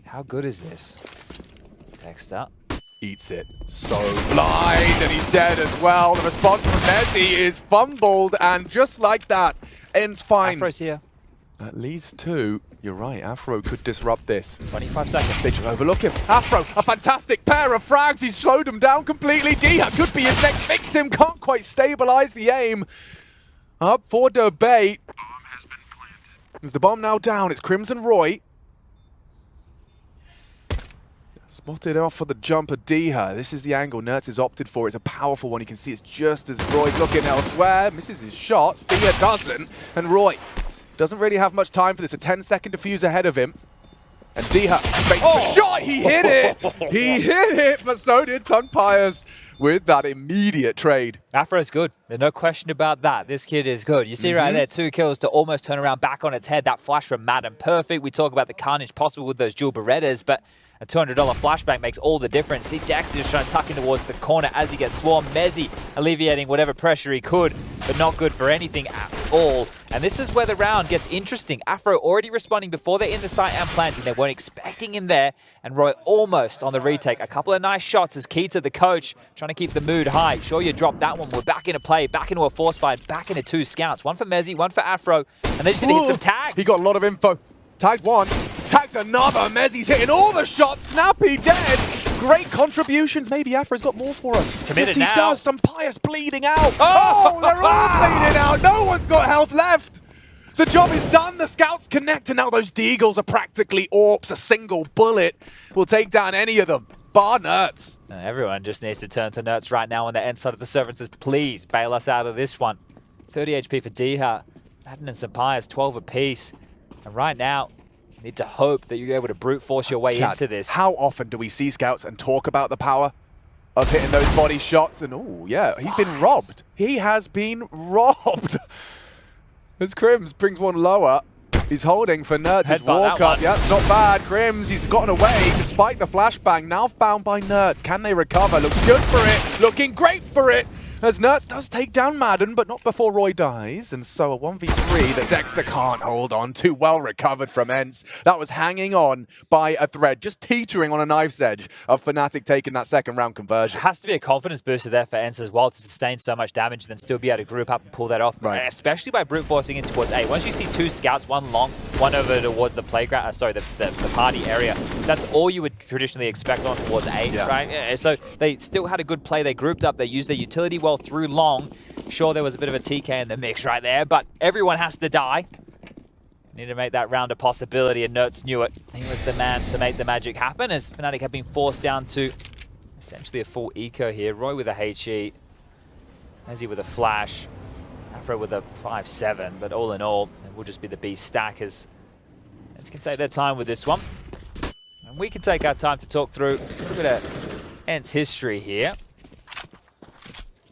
How good is this? Dexter. Eats it. So blind, and he's dead as well. The response from Mezzi is fumbled, and just like that, ENCE find Afro's here. At least 2. You're right, Afro could disrupt this. 25 seconds. They should overlook him. Afro, a fantastic pair of frags. He's slowed him down completely. Diha could be his next victim. Can't quite stabilize the aim. Up for debate. Is the bomb now down? It's Crimson Roy. Spotted off for the jumper, Diha. This is the angle Nertz has opted for. It's a powerful one. You can see it's just as Roy's looking elsewhere. Misses his shots. Diha doesn't. And Roy doesn't really have much time for this. A 10-second defuse ahead of him. And Diha makes the shot. He hit it. He hit it. But so did Sunpires with that immediate trade. Afro's good. There's no question about that. This kid is good. You see right there, 2 kills to almost turn around back on its head. That flash from Madden, perfect. We talk about the carnage possible with those dual Berettas, but a $200 flashback makes all the difference. See, Dex is trying to tuck in towards the corner as he gets swarmed. Mezzi alleviating whatever pressure he could, but not good for anything at all. And this is where the round gets interesting. Afro already responding before they're in the site and planting. They weren't expecting him there. And Roy almost on the retake. A couple of nice shots as Keita, the coach, trying to keep the mood high. Sure, you dropped that one. We're back into play, back into a force fight, back into 2 scouts. One for Mezzi, one for Afro. And they just hit some tags. He got a lot of info. Tagged one, tagged another. Mezzi's hitting all the shots. Snappy dead. Great contributions. Maybe Afro's got more for us. Committed yes, he now. does. Some Pius bleeding out. Oh, they're all bleeding out. No one's got health left. The job is done. The scouts connect, and now those Deagles are practically AWPs. A single bullet will take down any of them. Bar Nertz. Everyone just needs to turn to Nertz right now on the end side of the server and says, please bail us out of this one. 30 HP for Diha. Madden and Sampires, 12 apiece. And right now, you need to hope that you're able to brute force your way into this. How often do we see scouts and talk about the power of hitting those body shots? And oh, yeah, he's been robbed. He has been robbed. As Crims brings one lower, he's holding for Nertz's walk up. Yeah, it's not bad. Crims, he's gotten away despite the flashbang. Now found by Nertz. Can they recover? Looks good for it. Looking great for it. As Nertz does take down Madden, but not before Roy dies. And so a 1v3 that Dexter can't hold on to. Well recovered from ENCE. That was hanging on by a thread, just teetering on a knife's edge of Fnatic taking that second round conversion. It has to be a confidence booster there for ENCE as well to sustain so much damage and then still be able to group up and pull that off. Right. Especially by brute forcing in towards A. Once you see 2 scouts, one long, one over towards the playground, the party area, that's all you would traditionally expect on towards A, right? Yeah, so they still had a good play. They grouped up, they used their utility well through long. Sure, there was a bit of a TK in the mix right there, but everyone has to die. Need to make that round a possibility, and Nertz knew it. He was the man to make the magic happen, as Fnatic have been forced down to essentially a full eco here. Roy with a HE, Mezzi with a flash, Afro with a 5-7, but all in all, it will just be the B stack as ENCE can take their time with this one. And we can take our time to talk through a little bit of ENCE history here.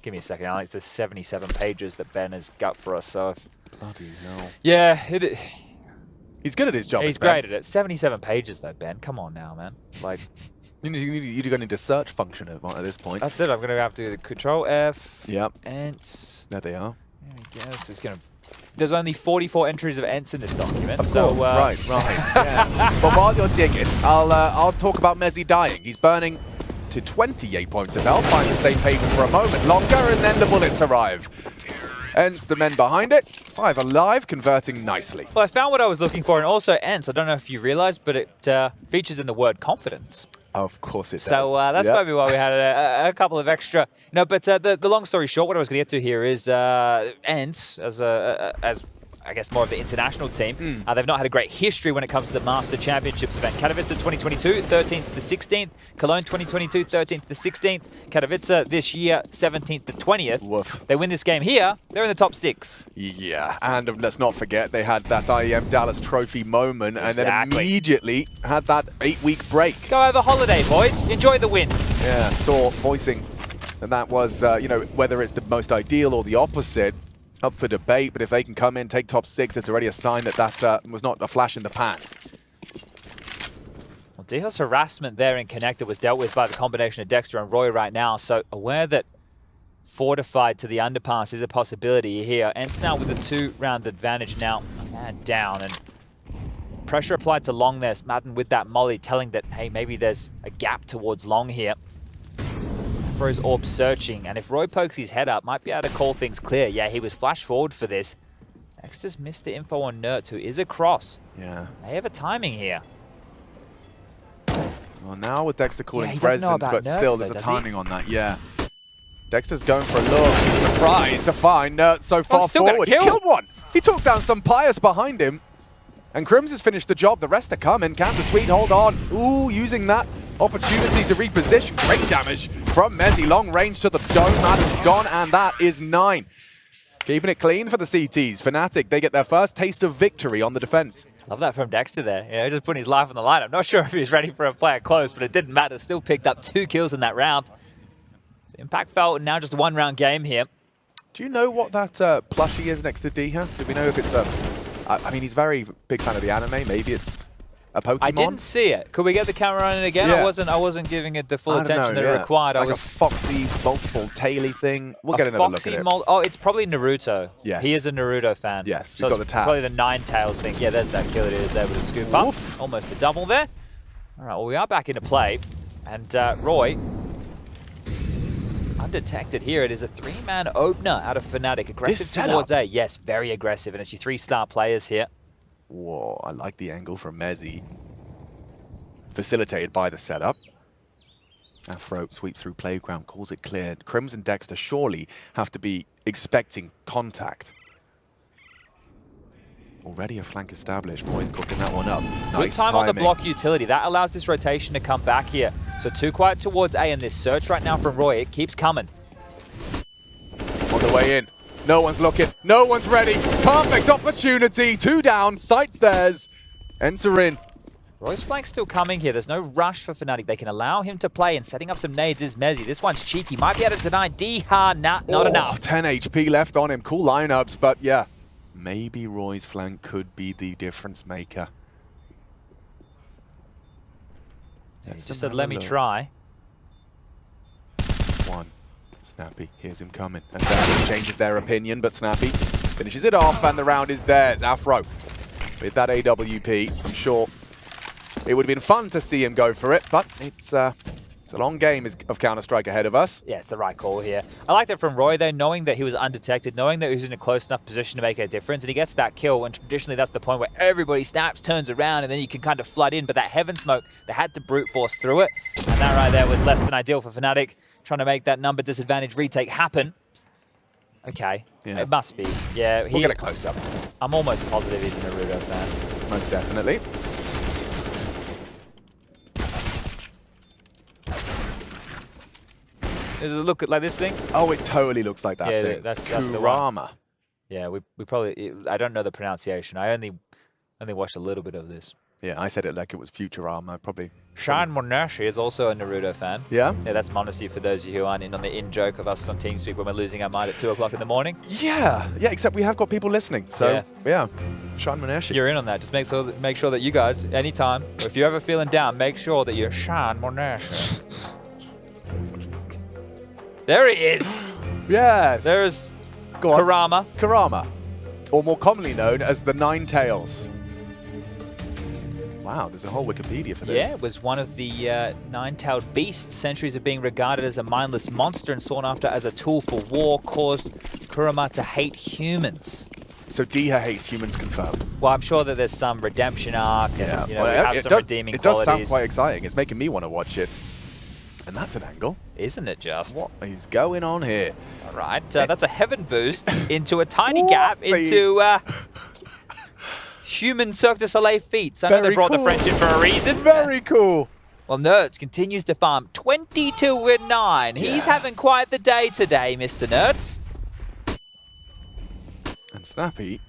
Give me a second, Alex. There's 77 pages that Ben has got for us, so... Bloody hell. Yeah, he's good at his job. He's great at it. 77 pages, though, Ben. Come on now, man. Like... You're going to need a search function at this point. That's it. I'm going to have to Control F. Yep. ENCE. There they are. There we go. This is going to... There's only 44 entries of ENCE in this document, of so... course. Right. Yeah. But while you're digging, I'll talk about Mezzi dying. He's burning to 28 points of health. Find the same page for a moment longer, and then the bullets arrive. ENCE, the men behind it, 5 alive, converting nicely. Well, I found what I was looking for, and also ENCE, I don't know if you realized, but it features in the word confidence. Of course it does. So that's maybe why we had a couple of extra... No, but the long story short, what I was going to get to here is ENCE, as I guess more of the international team. They've not had a great history when it comes to the Master Championships event. Katowice 2022, 13th to 16th. Cologne 2022, 13th to 16th. Katowice this year, 17th to 20th. Woof. They win this game here, they're in the top 6. Yeah, and let's not forget they had that IEM Dallas Trophy moment, and then immediately had that 8-week break. Go over holiday, boys. Enjoy the win. Yeah, saw voicing, and that was, you know, whether it's the most ideal or the opposite, up for debate, but if they can come in, take top 6, it's already a sign that that was not a flash in the pan. Well, Diha's harassment there in Connector was dealt with by the combination of Dexter and Roy right now, so aware that fortified to the underpass is a possibility here. ENCE now with a 2-round advantage now, and down, and pressure applied to long there. Madden with that molly telling that, hey, maybe there's a gap towards long here. For his orb searching, and if Roy pokes his head up, might be able to call things clear. Yeah, he was flash forward for this, Dexter's missed the info on Nertz, who is across. Yeah. They have a timing here. Well, now with Dexter calling he doesn't know presence, about but Nertz still though, there's a does he? timing on that, yeah. Dexter's going for a look. He's surprised to find Nertz so far still got a forward. He kill. killed one. He took down some Pius behind him. And Crims has finished the job. The rest are coming. Can the Sweet hold on? Ooh, using that opportunity to reposition. Great damage from Mezzy. Long range to the dome. Adam's gone, and that is 9. Keeping it clean for the CTs. Fnatic, they get their first taste of victory on the defense. Love that from Dexter there. You know, just putting his life on the line. I'm not sure if he was ready for a player close, but it didn't matter. Still picked up 2 kills in that round. So Impact felt now just a 1-round game here. Do you know what that plushie is next to Diha? Do we know if it's I mean, he's very big fan of the anime. Maybe it's a Pokemon. I didn't see it. Could we get the camera on it again? Yeah. I wasn't giving it the full attention that yeah. it required. Like a foxy, multiple taily thing. We'll get another look at it. Oh, it's probably Naruto. Yes. He is a Naruto fan. Yes, so he's got it's the tats. probably the 9 tails thing. Yeah, there's that kill that he was able to scoop up. Oof. Almost a double there. All right, well, we are back into play. And Roy, undetected here. It is a 3-man opener out of Fnatic. Aggressive towards A. Yes, very aggressive. And it's your 3-star players here. Whoa, I like the angle from Mezzy. Facilitated by the setup. Afro sweeps through playground, calls it cleared. Crims and Dexter surely have to be expecting contact. Already a flank established. Roy's cooking that one up. Nice Good time on the timing. block utility. That allows this rotation to come back here. So too quiet towards A, and this search right now from Roy, it keeps coming. On the way in. No one's looking. No one's ready. Perfect opportunity. 2 down. Sights theirs. Enter in. Roy's flank's still coming here. There's no rush for Fnatic. They can allow him to play, and setting up some nades is Mezzy. This one's cheeky. Might be able to deny Diha. Not enough. 10 HP left on him. Cool lineups, but yeah. Maybe Roy's flank could be the difference maker. He just said, let me try. 1. Snappy, here's him coming. And Snappy changes their opinion, but Snappy finishes it off, and the round is theirs. Afro, with that AWP, I'm sure it would have been fun to see him go for it, but it's a long game of Counter-Strike ahead of us. Yeah, it's the right call here. I like that from Roy, though, knowing that he was undetected, knowing that he was in a close enough position to make a difference, and he gets that kill, and traditionally that's the point where everybody snaps, turns around, and then you can kind of flood in, but that Heaven Smoke, they had to brute force through it, and that right there was less than ideal for Fnatic, trying to make that number disadvantage retake happen. Okay, yeah. It must be. Yeah, We'll get a close-up. I'm almost positive he's a Naruto fan. Most definitely. Does it look like this thing? Oh, it totally looks like that thing. Yeah, that's the one. Kurama. Yeah, we probably... I don't know the pronunciation. I only watched a little bit of this. Yeah, I said it like it was Futurama, probably. Shine Monashi is also a Naruto fan. Yeah? Yeah, that's Monashi for those of you who aren't in on the in-joke of us on TeamSpeak when we're losing our mind at 2 o'clock in the morning. Yeah, except we have got people listening. So, yeah. Shine Monashi. You're in on that. Just make sure that you guys, anytime, or if you're ever feeling down, make sure that you're Shine Monashi. There he is! Yes! There's Go on. Kurama. Kurama, or more commonly known as the Nine Tails. Wow, there's a whole Wikipedia for this. Yeah, it was one of the 9-tailed beasts. Centuries of being regarded as a mindless monster and sought after as a tool for war, caused Kurama to hate humans. So Diha hates humans confirmed. Well, I'm sure that there's some redemption arc, and we have some redeeming it qualities. does sound quite exciting. It's making me want to watch it. And that's an angle. Isn't it just? What is going on here? All right, that's a heaven boost into a tiny gap into human Cirque du Soleil feats. I know they brought the French in for a reason. Very cool. Well, Nertz continues to farm 22-9. Yeah. He's having quite the day today, Mr. Nertz. And Snappy,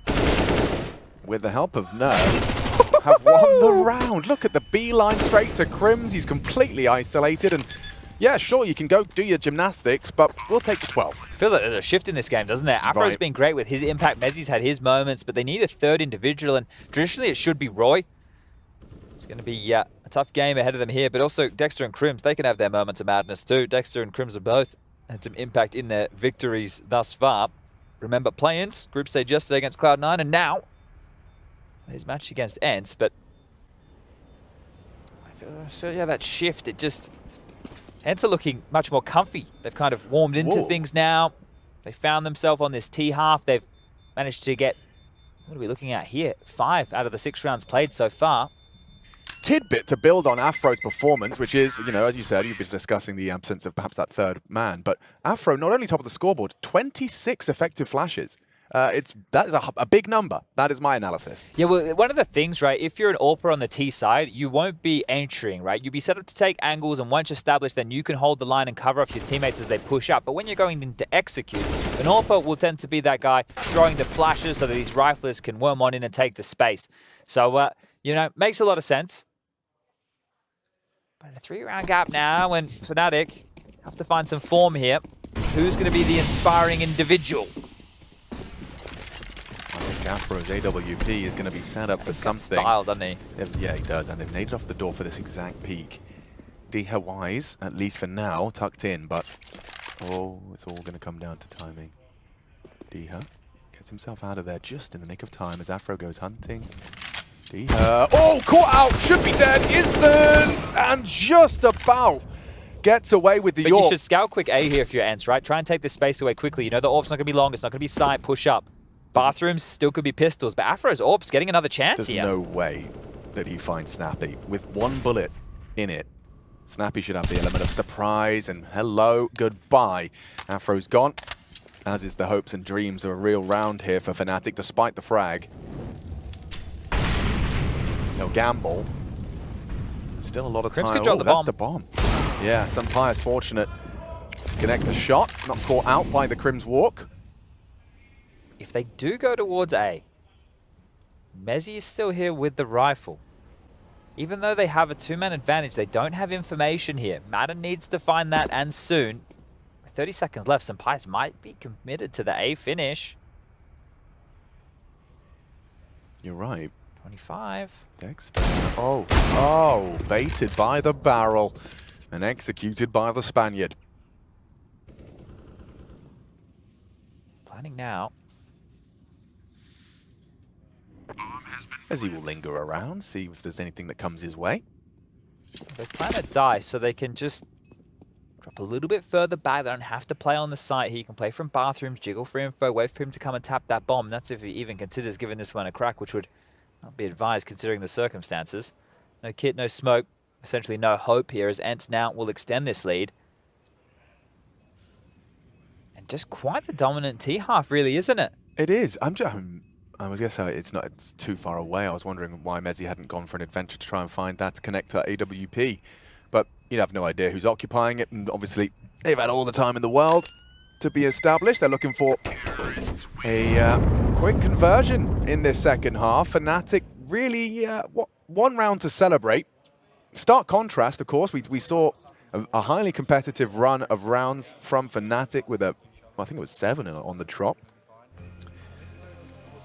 with the help of Nertz, have won the round. Look at the beeline straight to Crims. He's completely isolated. And yeah, sure, you can go do your gymnastics, but we'll take the 12. Feels like there's a shift in this game, doesn't there? Afro's been great with his impact. Mezzy's had his moments, but they need a third individual, and traditionally it should be Roy. It's going to be a tough game ahead of them here, but also Dexter and Crims, they can have their moments of madness too. Dexter and Crims have both had some impact in their victories thus far. Remember play-ins, group stage yesterday against Cloud9, and now his match against ENCE, but I feel yeah, that shift, it just... ENCE are looking much more comfy. They've kind of warmed into things now. They found themselves on this T half. They've managed to get What are we looking at here? 5 out of the 6 rounds played so far. Tidbit to build on Afro's performance, which is, you know, as you said, you've been discussing the absence of perhaps that third man, but Afro not only top of the scoreboard, 26 effective flashes. That is a big number. That is my analysis. Yeah, well, one of the things, right, if you're an AWPer on the T side, you won't be entering, right? You'll be set up to take angles, and once established, then you can hold the line and cover off your teammates as they push up. But when you're going into execute, an AWPer will tend to be that guy throwing the flashes so that these riflers can worm on in and take the space. So, you know, makes a lot of sense. But a 3-round gap now, and Fnatic have to find some form here. Who's going to be the inspiring individual? I think Afro's AWP is going to be set up for something. Style, doesn't he? Yeah, he does, and they've naded off the door for this exact peak. Diha wise, at least for now, tucked in, but oh, it's all going to come down to timing. Diha gets himself out of there just in the nick of time as Afro goes hunting. Diha, oh, caught out, should be dead, isn't, and just about gets away with the But York. you should scout quick A here if you're ENCE, right? Try and take this space away quickly. You know the AWP's not going to be long, it's not going to be side, push up. Bathrooms still could be pistols, but Afro's AWP's getting another chance here. There's no way that he finds Snappy. With 1 bullet in it, Snappy should have the element of surprise and hello, goodbye. Afro's gone, as is the hopes and dreams of a real round here for Fnatic, despite the frag. No gamble. Still a lot of time. Crims could drop the that's bomb. the bomb. Yeah, Sunfire's fortunate to connect the shot. Not caught out by the Crims walk. If they do go towards A, Mezzy is still here with the rifle. Even though they have a 2-man advantage, they don't have information here. Madden needs to find that, and soon. With 30 seconds left, Senpais might be committed to the A finish. You're right. 25. Dexter. Oh, baited by the barrel and executed by the Spaniard. Planning now. As he will linger around, see if there's anything that comes his way. They plan a dice so they can just drop a little bit further back. They don't have to play on the site here. You can play from bathrooms, jiggle for info, wait for him to come and tap that bomb. That's if he even considers giving this one a crack, which would not be advised considering the circumstances. No kit, no smoke, essentially no hope here as ENCE now will extend this lead. And just quite the dominant T-half, really, isn't it? It is. I was going to say it's too far away. I was wondering why Mezzy hadn't gone for an adventure to try and find that to connect to AWP. But you have no idea who's occupying it, and obviously they've had all the time in the world to be established. They're looking for a quick conversion in this second half. Fnatic really, 1 round to celebrate. Stark contrast, of course. We saw a highly competitive run of rounds from Fnatic with I think it was 7 on the drop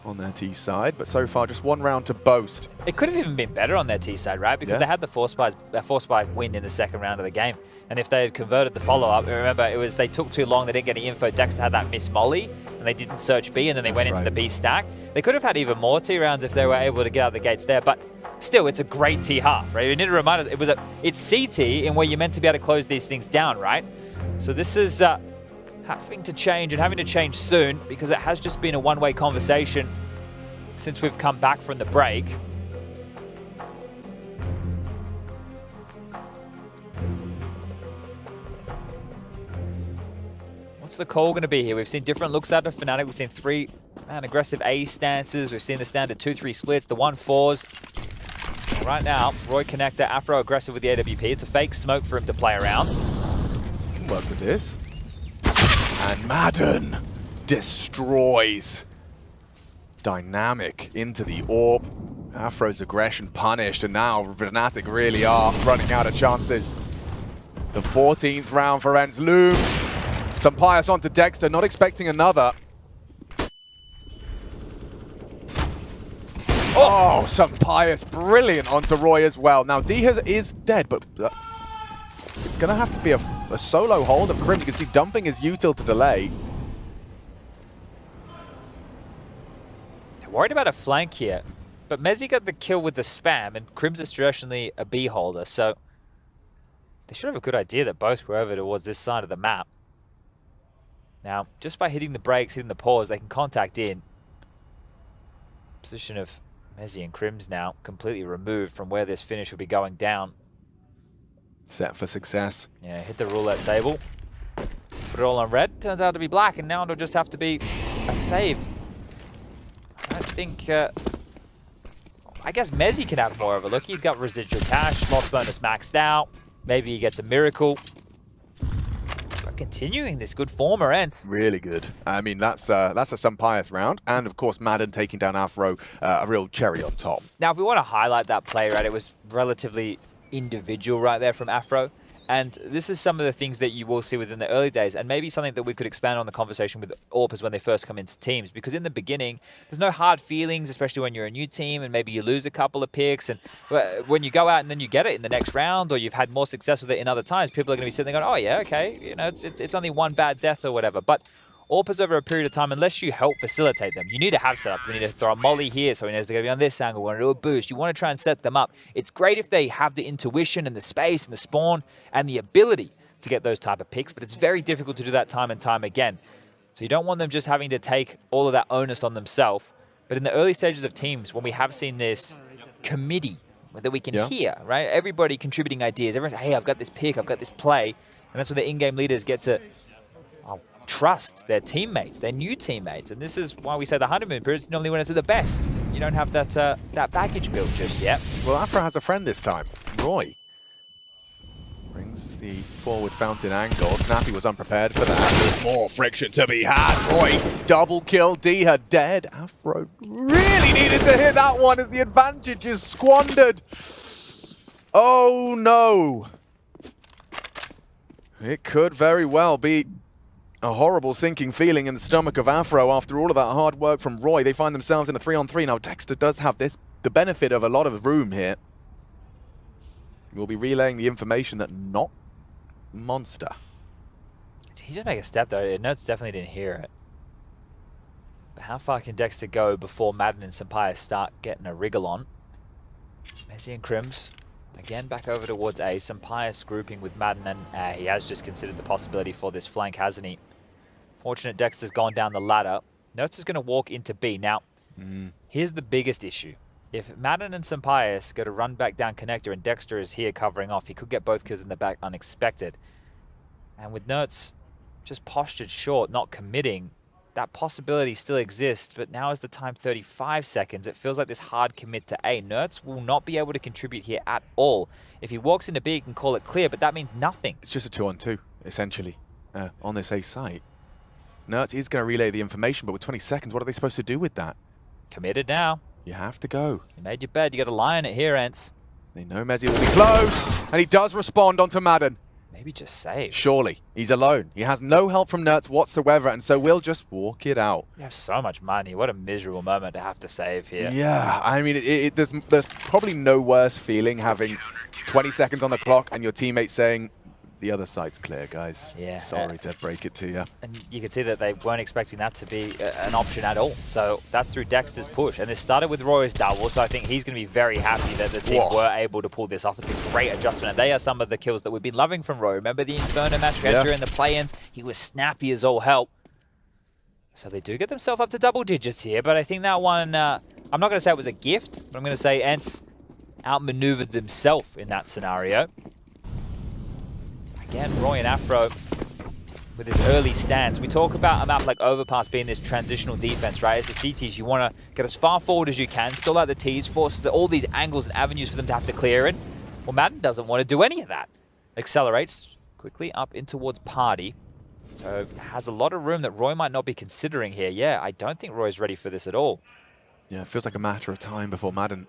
on their T side, but so far just 1 round to boast. It could have even been better on their T side, right? Because they had the force buy win in the second round of the game. And if they had converted the follow-up, remember, it was they took too long, they didn't get any info. Dexter had that miss molly, and they didn't search B, and then they went into the B stack. They could have had even more T rounds if they were able to get out of the gates there, but still, it's a great T half, right? We need to remind us, it's CT in where you're meant to be able to close these things down, right? So this is having to change, and having to change soon, because it has just been a one-way conversation since we've come back from the break. What's the call going to be here? We've seen different looks out of Fnatic. We've seen 3-man aggressive A stances. We've seen the standard 2-3 splits, the 1-4s. Right now, Roy Connector, Afro aggressive with the AWP. It's a fake smoke for him to play around. You can work with this. And Madden destroys Dynamic into the AWP. Afro's aggression punished, and now Fnatic really are running out of chances. The 14th round for ENCE looms. Senpais onto Dexter, not expecting another. Oh, Senpais brilliant onto Roy as well. Now Diha is dead, but it's going to have to be a solo hold of Crims. You can see dumping his util to delay. They're worried about a flank here, but Mezzy got the kill with the spam, and Crims is traditionally a B holder, so they should have a good idea that both were over towards this side of the map. Now, just by hitting the brakes, hitting the pause, they can contact in. Position of Mezzi and Crims now completely removed from where this finish will be going down. Set for success. Yeah, hit the roulette table. Put it all on red. Turns out to be black, and now it'll just have to be a save. I think, I guess Mezzi can have more of a look. He's got residual cash, loss bonus maxed out. Maybe he gets a miracle. But continuing this good form, ENCE. Really good. I mean, that's a Sampayas round. And, of course, Madden taking down Afro, a real cherry on top. Now, if we want to highlight that play, right, it was relatively individual right there from Afro. And this is some of the things that you will see within the early days, and maybe something that we could expand on the conversation with Overpass when they first come into teams, because in the beginning, there's no hard feelings, especially when you're a new team and maybe you lose a couple of picks, and when you go out and then you get it in the next round, or you've had more success with it in other times, people are going to be sitting there going, oh yeah, okay, you know, it's only one bad death or whatever. But Overpass over a period of time, unless you help facilitate them, you need to have setup. You need to throw a molly here, so he knows they're going to be on this angle. We want to do a boost. You want to try and set them up. It's great if they have the intuition and the space and the spawn and the ability to get those type of picks, but it's very difficult to do that time and time again. So you don't want them just having to take all of that onus on themselves. But in the early stages of teams, when we have seen this committee that we can hear, right? Everybody contributing ideas. Everyone's, hey, I've got this pick, I've got this play. And that's when the in-game leaders get to trust their teammates, their new teammates. And this is why we say the honeymoon period is normally when it's at the best. You don't have that that baggage built just yet. Well, Afro has a friend this time. Roy brings the forward fountain angle. Snappy was unprepared for that. There's more friction to be had. Roy, double kill. Diha dead. Afro really needed to hit that one as the advantage is squandered. Oh no. It could very well be a horrible sinking feeling in the stomach of Afro after all of that hard work from Roy. They find themselves in a 3-on-3. Now, Dexter does have the benefit of a lot of room here. We'll be relaying the information that not Monster. He just make a step, though. Notes definitely didn't hear it. But how far can Dexter go before Madden and Sampayas start getting a wriggle on? Mezzi and Crims. Again, back over towards A. Sampayas grouping with Madden, and he has just considered the possibility for this flank, hasn't he? Fortunate Dexter's gone down the ladder. Notes is going to walk into B. Now, here's the biggest issue. If Madden and Sampayas go to run back down connector and Dexter is here covering off, he could get both kills in the back unexpected. And with Nertz just postured short, not committing, that possibility still exists, but now is the time 35 seconds. It feels like this hard commit to A. Nertz will not be able to contribute here at all. If he walks into B, he can call it clear, but that means nothing. It's just a 2-on-2, essentially, on this A site. Nertz is going to relay the information, but with 20 seconds, what are they supposed to do with that? Committed now. You have to go. You made your bed. You got to lie on it here, ENCE. They know Mezzi will be close, and he does respond onto Madden. Maybe just save. Surely. He's alone. He has no help from Nertz whatsoever, and so we'll just walk it out. You have so much money. What a miserable moment to have to save here. Yeah, I mean, there's probably no worse feeling having 20 seconds on the clock and your teammates saying, the other side's clear, guys. Yeah. Sorry to break it to you. And you can see that they weren't expecting that to be an option at all. So that's through Dexter's push. And this started with Roy's double, so I think he's going to be very happy that the team were able to pull this off. It's a great adjustment. And they are some of the kills that we've been loving from Roy. Remember the Inferno match we had during the play-ins? He was snappy as all hell. So they do get themselves up to double digits here, but I think that one, I'm not going to say it was a gift, but I'm going to say ENCE outmaneuvered themselves in that scenario. Again, Roy and Afro with his early stance. We talk about a map like Overpass being this transitional defense, right? As the CTs, you want to get as far forward as you can, still out the Ts, force all these angles and avenues for them to have to clear in. Well, Madden doesn't want to do any of that. Accelerates quickly up in towards Party. So has a lot of room that Roy might not be considering here. Yeah, I don't think Roy's ready for this at all. Yeah, it feels like a matter of time before Madden,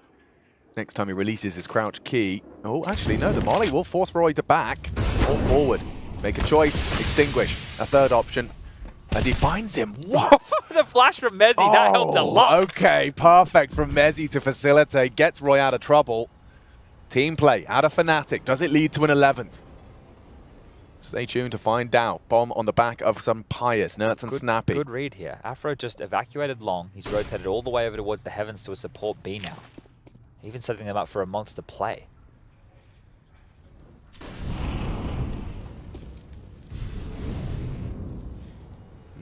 next time he releases his crouch key. Oh, actually, no, the Molly will force Roy to back. All forward. Make a choice. Extinguish. A third option. As he finds him. What? The flash from Mezzi, that helped a lot. Okay, perfect from Mezzi to facilitate. Gets Roy out of trouble. Team play out of Fnatic. Does it lead to an 11th? Stay tuned to find out. Bomb on the back of Sampayas. Nertz and Snappy. Good read here. Afro just evacuated long. He's rotated all the way over towards the heavens to a support B now. Even setting them up for a monster play.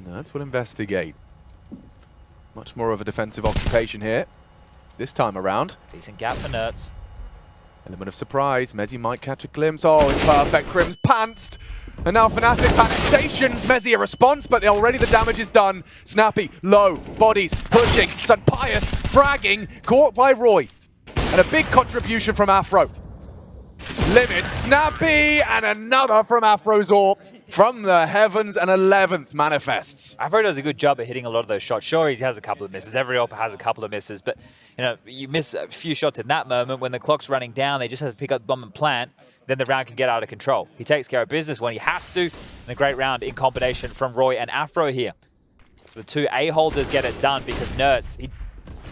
Nertz will investigate. Much more of a defensive occupation here. this time around. Decent gap for Nerds. Element of surprise. Mezzi might catch a glimpse. Oh, it's perfect. Crim's pantsed. And now Fnatic panic stations. Mezzi a response, but already the damage is done. Snappy, low, bodies, pushing. Sunpius, fragging, caught by Roy. And a big contribution from Afro. Limit, Snappy, and another from Afro's AWP. From the heavens, and 11th manifests. Afro does a good job at hitting a lot of those shots. Sure, he has a couple of misses. Every AWP has a couple of misses, but you miss a few shots in that moment when the clock's running down. They just have to pick up the bomb and plant. Then the round can get out of control. He takes care of business when he has to. And a great round in combination from Roy and Afro here. So the two A holders get it done because Nerds, he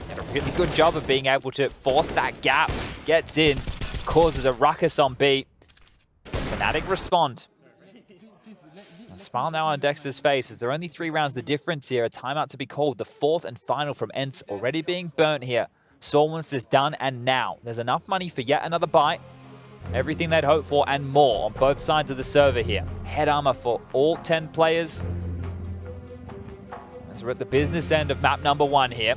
did a really good job of being able to force that gap, gets in, causes a ruckus on B. Fnatic respond. A smile now on Dexter's face as there are only 3 rounds. The difference here, a timeout to be called. The 4th and final from ENCE already being burnt here. Saw wants this done, and now there's enough money for yet another bite. Everything they'd hoped for and more on both sides of the server here. Head armor for all 10 players. As we're at the business end of map number 1 here.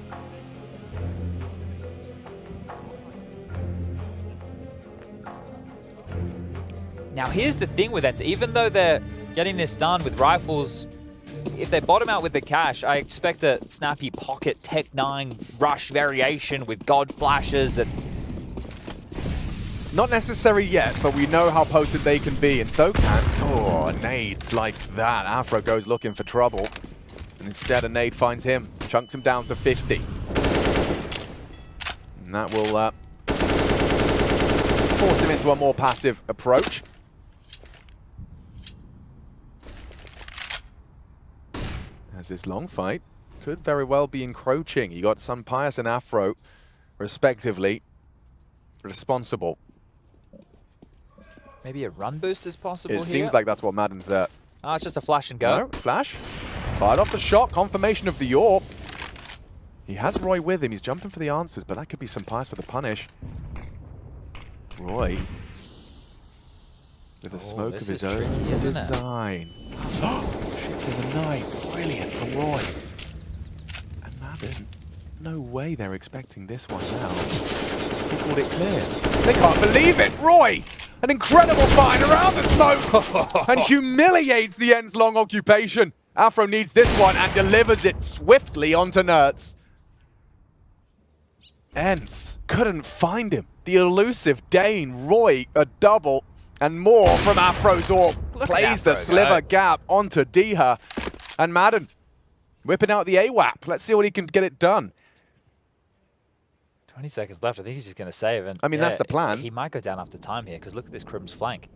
Now here's the thing with ENCE, even though they're getting this done with rifles, if they bottom out with the cash, I expect a snappy pocket Tech 9 rush variation with God flashes and... Not necessary yet, but we know how potent they can be, and so can... nades like that. Afro goes looking for trouble, and instead a nade finds him, chunks him down to 50. And that will force him into a more passive approach. As this long fight could very well be encroaching. You got Sunpius and Afro, respectively, responsible. Maybe a run boost is possible here? It seems like that's what Madden's at. Oh, it's just a flash and go. No, flash. Fired off the shot. Confirmation of the AWP. He has Roy with him. He's jumping for the answers, but that could be Sunpius for the punish. Roy. With a smoke of his own design. Ships in the night. Brilliant from Roy. And Madden. No way they're expecting this one now. He called it clear. They can't believe it! Roy! An incredible find around the smoke! And humiliates the ENCE long occupation. Afro needs this one and delivers it swiftly onto Nerds. ENCE couldn't find him. The elusive Dane, Roy, a double, and more from Afro's AWP. Plays the sliver gap onto Diha. And Madden whipping out the AWAP. Let's see what he can get it done. 20 seconds left. I think he's just going to save. And I mean, that's the plan. He might go down after time here, because look at this Crim's flank.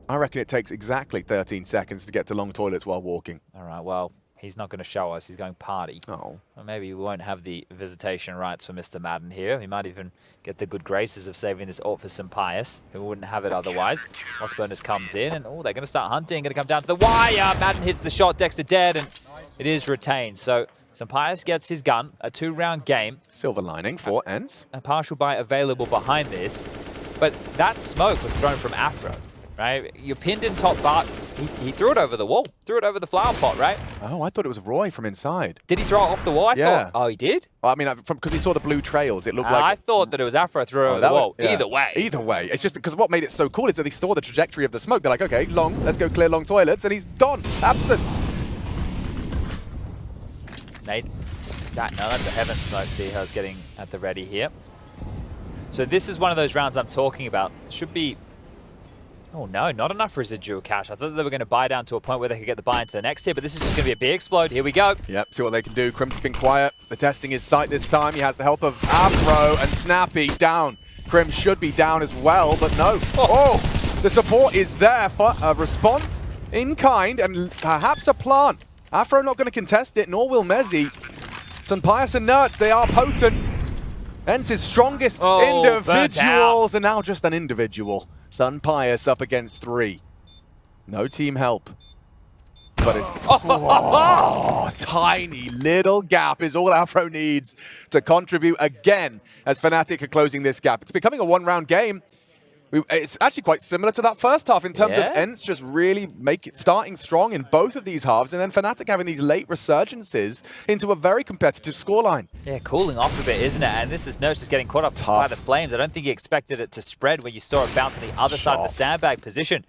I reckon it takes exactly 13 seconds to get to long toilets while walking. All right, well, he's not going to show us. He's going party. Oh. Or maybe we won't have the visitation rights for Mr. Madden here. He might even get the good graces of saving this AWP for Sunpius, who wouldn't have it otherwise. Lost bonus comes in, and they're going to start hunting. Going to come down to the wire. Madden hits the shot. Dexter dead, and it is retained. So Sunpius gets his gun. A 2-round game. Silver lining for ENCE. A partial buy available behind this. But that smoke was thrown from Afro. Right? You're pinned in top bar. He threw it over the wall. Threw it over the flower pot, right? Oh, I thought it was Roy from inside. Did he throw it off the wall? I thought. Oh, he did? Well, I mean, because we saw the blue trails, it looked like... I thought that it was Afro threw it over the wall. Yeah. Either way. Either way. It's just because what made it so cool is that they saw the trajectory of the smoke. They're like, okay, long, let's go clear long toilets, and he's gone. Absent. Nate, no, that's a heaven smoke. Diha's getting at the ready here. So this is one of those rounds I'm talking about. Should be... Oh no, not enough residual cash. I thought they were going to buy down to a point where they could get the buy into the next tier, but this is just going to be a big explode. Here we go. Yep, see what they can do. Crim's been quiet. They're testing his sight this time. He has the help of Afro and Snappy down. Crim should be down as well, but no. Oh, the support is there for a response in kind and perhaps a plant. Afro not going to contest it, nor will Mezzi. Sunpius and Nerds, they are potent. ENCE's strongest individuals, and now just an individual. Sunpius up against 3. No team help. But it's tiny little gap is all Afro needs to contribute again as Fnatic are closing this gap. It's becoming a 1-round game. It's actually quite similar to that first half in terms of Yeah. ENCE just really starting strong in both of these halves, and then Fnatic having these late resurgences into a very competitive scoreline. Yeah, cooling off a bit, isn't it? And this is Nurse just getting caught up by the flames. I don't think he expected it to spread where you saw it bounce on the other side of the sandbag position.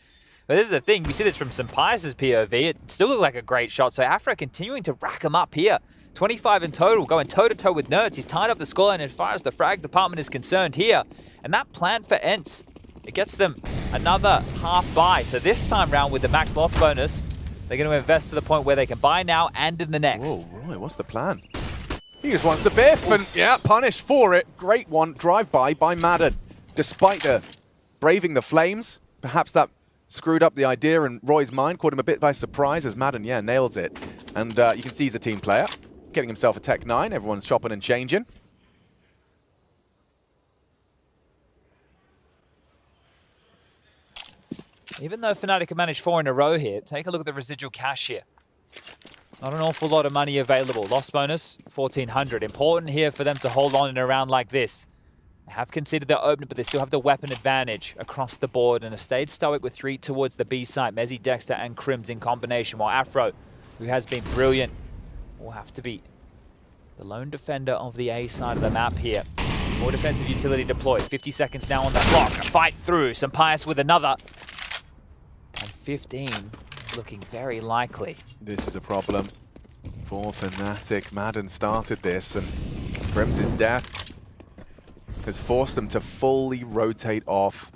But this is the thing, we see this from Sampai's POV. It still looked like a great shot. So Afro continuing to rack him up here. 25 in total, going toe-to-toe with Nerds. He's tied up the scoreline as far as the frag department is concerned here. And that plan for ENCE, it gets them another half buy. So this time round with the max loss bonus, they're going to invest to the point where they can buy now and in the next. Whoa, right, what's the plan? He just wants to biff and, yeah, punish for it. Great one, drive-by by Madden. Despite the braving the flames, perhaps that screwed up the idea in Roy's mind, caught him a bit by surprise as Madden, yeah, nails it. And you can see he's a team player, getting himself a Tech 9. Everyone's chopping and changing. Even though Fnatic have managed 4 in a row here, take a look at the residual cash here. Not an awful lot of money available. Loss bonus, 1,400. Important here for them to hold on in a round like this. They have conceded their opener, but they still have the weapon advantage across the board and have stayed stoic with 3 towards the B side. Mezzy, Dexter, and Crims in combination, while Afro, who has been brilliant, will have to be the lone defender of the A side of the map here. More defensive utility deployed. 50 seconds now on the clock. A fight through. Sampai's with another. And 15 looking very likely. This is a problem for Fnatic. Madden started this, and Crims' death has forced them to fully rotate off.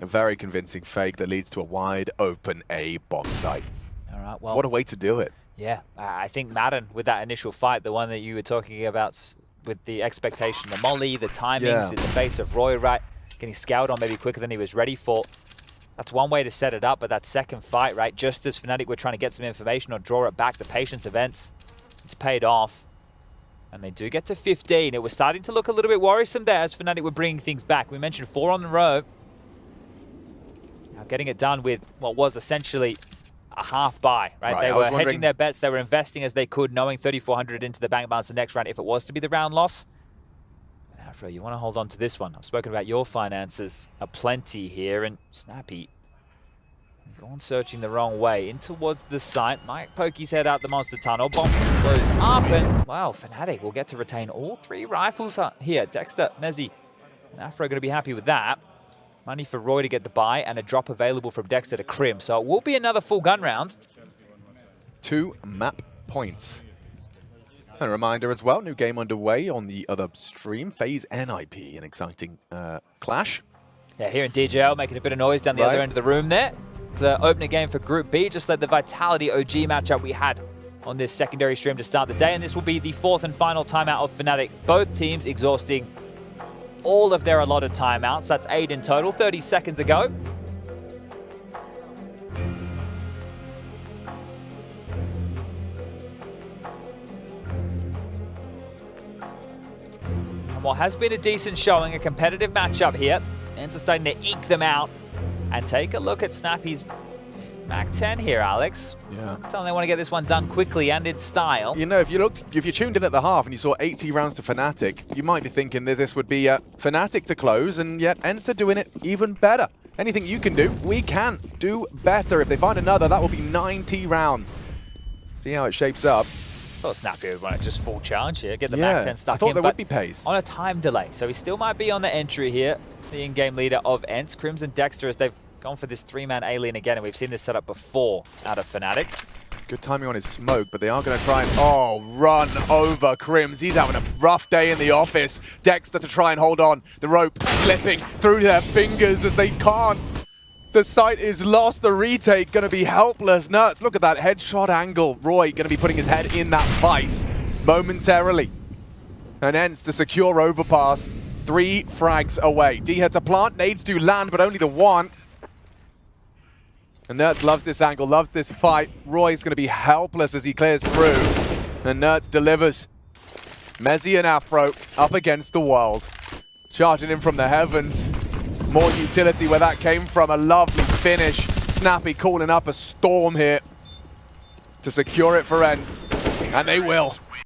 A very convincing fake that leads to a wide open A bomb site. All right, well, what a way to do it. Yeah, I think Madden with that initial fight, the one that you were talking about with the expectation, the molly, the timings, in the face of Roy, right, getting scouted on maybe quicker than he was ready for. That's one way to set it up, but that second fight, right, just as Fnatic were trying to get some information or draw it back, the patience of ENCE, it's paid off. And they do get to 15. It was starting to look a little bit worrisome there as Fnatic were bringing things back. We mentioned 4 on the row. Now getting it done with what was essentially a half buy, right? They were hedging their bets. They were investing as they could, knowing 3,400 into the bank balance the next round if it was to be the round loss. Afro, you want to hold on to this one. I've spoken about your finances aplenty here, and Snappy gone searching the wrong way in towards the site. Might poke his head out the monster tunnel. Bomb blows up, and wow, Fnatic will get to retain all 3 rifles here. Dexter, Mezzy, and Afro are going to be happy with that. Money for Roy to get the buy, and a drop available from Dexter to Crim. So it will be another full gun round. 2 map points. And a reminder as well, new game underway on the other stream. FaZe NIP, an exciting clash. Yeah, here in DJL, making a bit of noise down the other end of the room there. It's the opening game for Group B, just like the Vitality OG matchup we had on this secondary stream to start the day. And this will be the 4th and final timeout of Fnatic. Both teams exhausting all of their allotted timeouts. That's 8 in total, 30 seconds ago. And what has been a decent showing, a competitive matchup here. ENCE are starting to eke them out. And take a look at Snappy's Mac 10 here, Alex. Yeah. Tell them they want to get this one done quickly and in style. You know, if you tuned in at the half and you saw 80 rounds to Fnatic, you might be thinking that this would be Fnatic to close, and yet ENCE are doing it even better. Anything you can do, we can do better. If they find another, that will be 90 rounds. See how it shapes up. I thought Snappy would want to just full charge here, get the Mac 10 stuck in. I thought there would be pace. On a time delay, so he still might be on the entry here. The in-game leader of ENCE, Crims and Dexter, as they've gone for this 3-man alien again, and we've seen this setup before out of Fnatic. Good timing on his smoke, but they are going to try and, run over Crims. He's having a rough day in the office. Dexter to try and hold on. The rope slipping through their fingers as they can't. The site is lost. The retake going to be helpless. Nerds, look at that headshot angle. Roy going to be putting his head in that vice momentarily. And ENCE to secure Overpass. 3 frags away. D had to plant, nades do land, but only the one. And Nerds loves this angle, loves this fight. Roy's going to be helpless as he clears through. And Nerds delivers. Mezzy and Afro up against the world. Charging in from the heavens. More utility where that came from. A lovely finish. Snappy calling up a storm here to secure it for ENCE. And they will.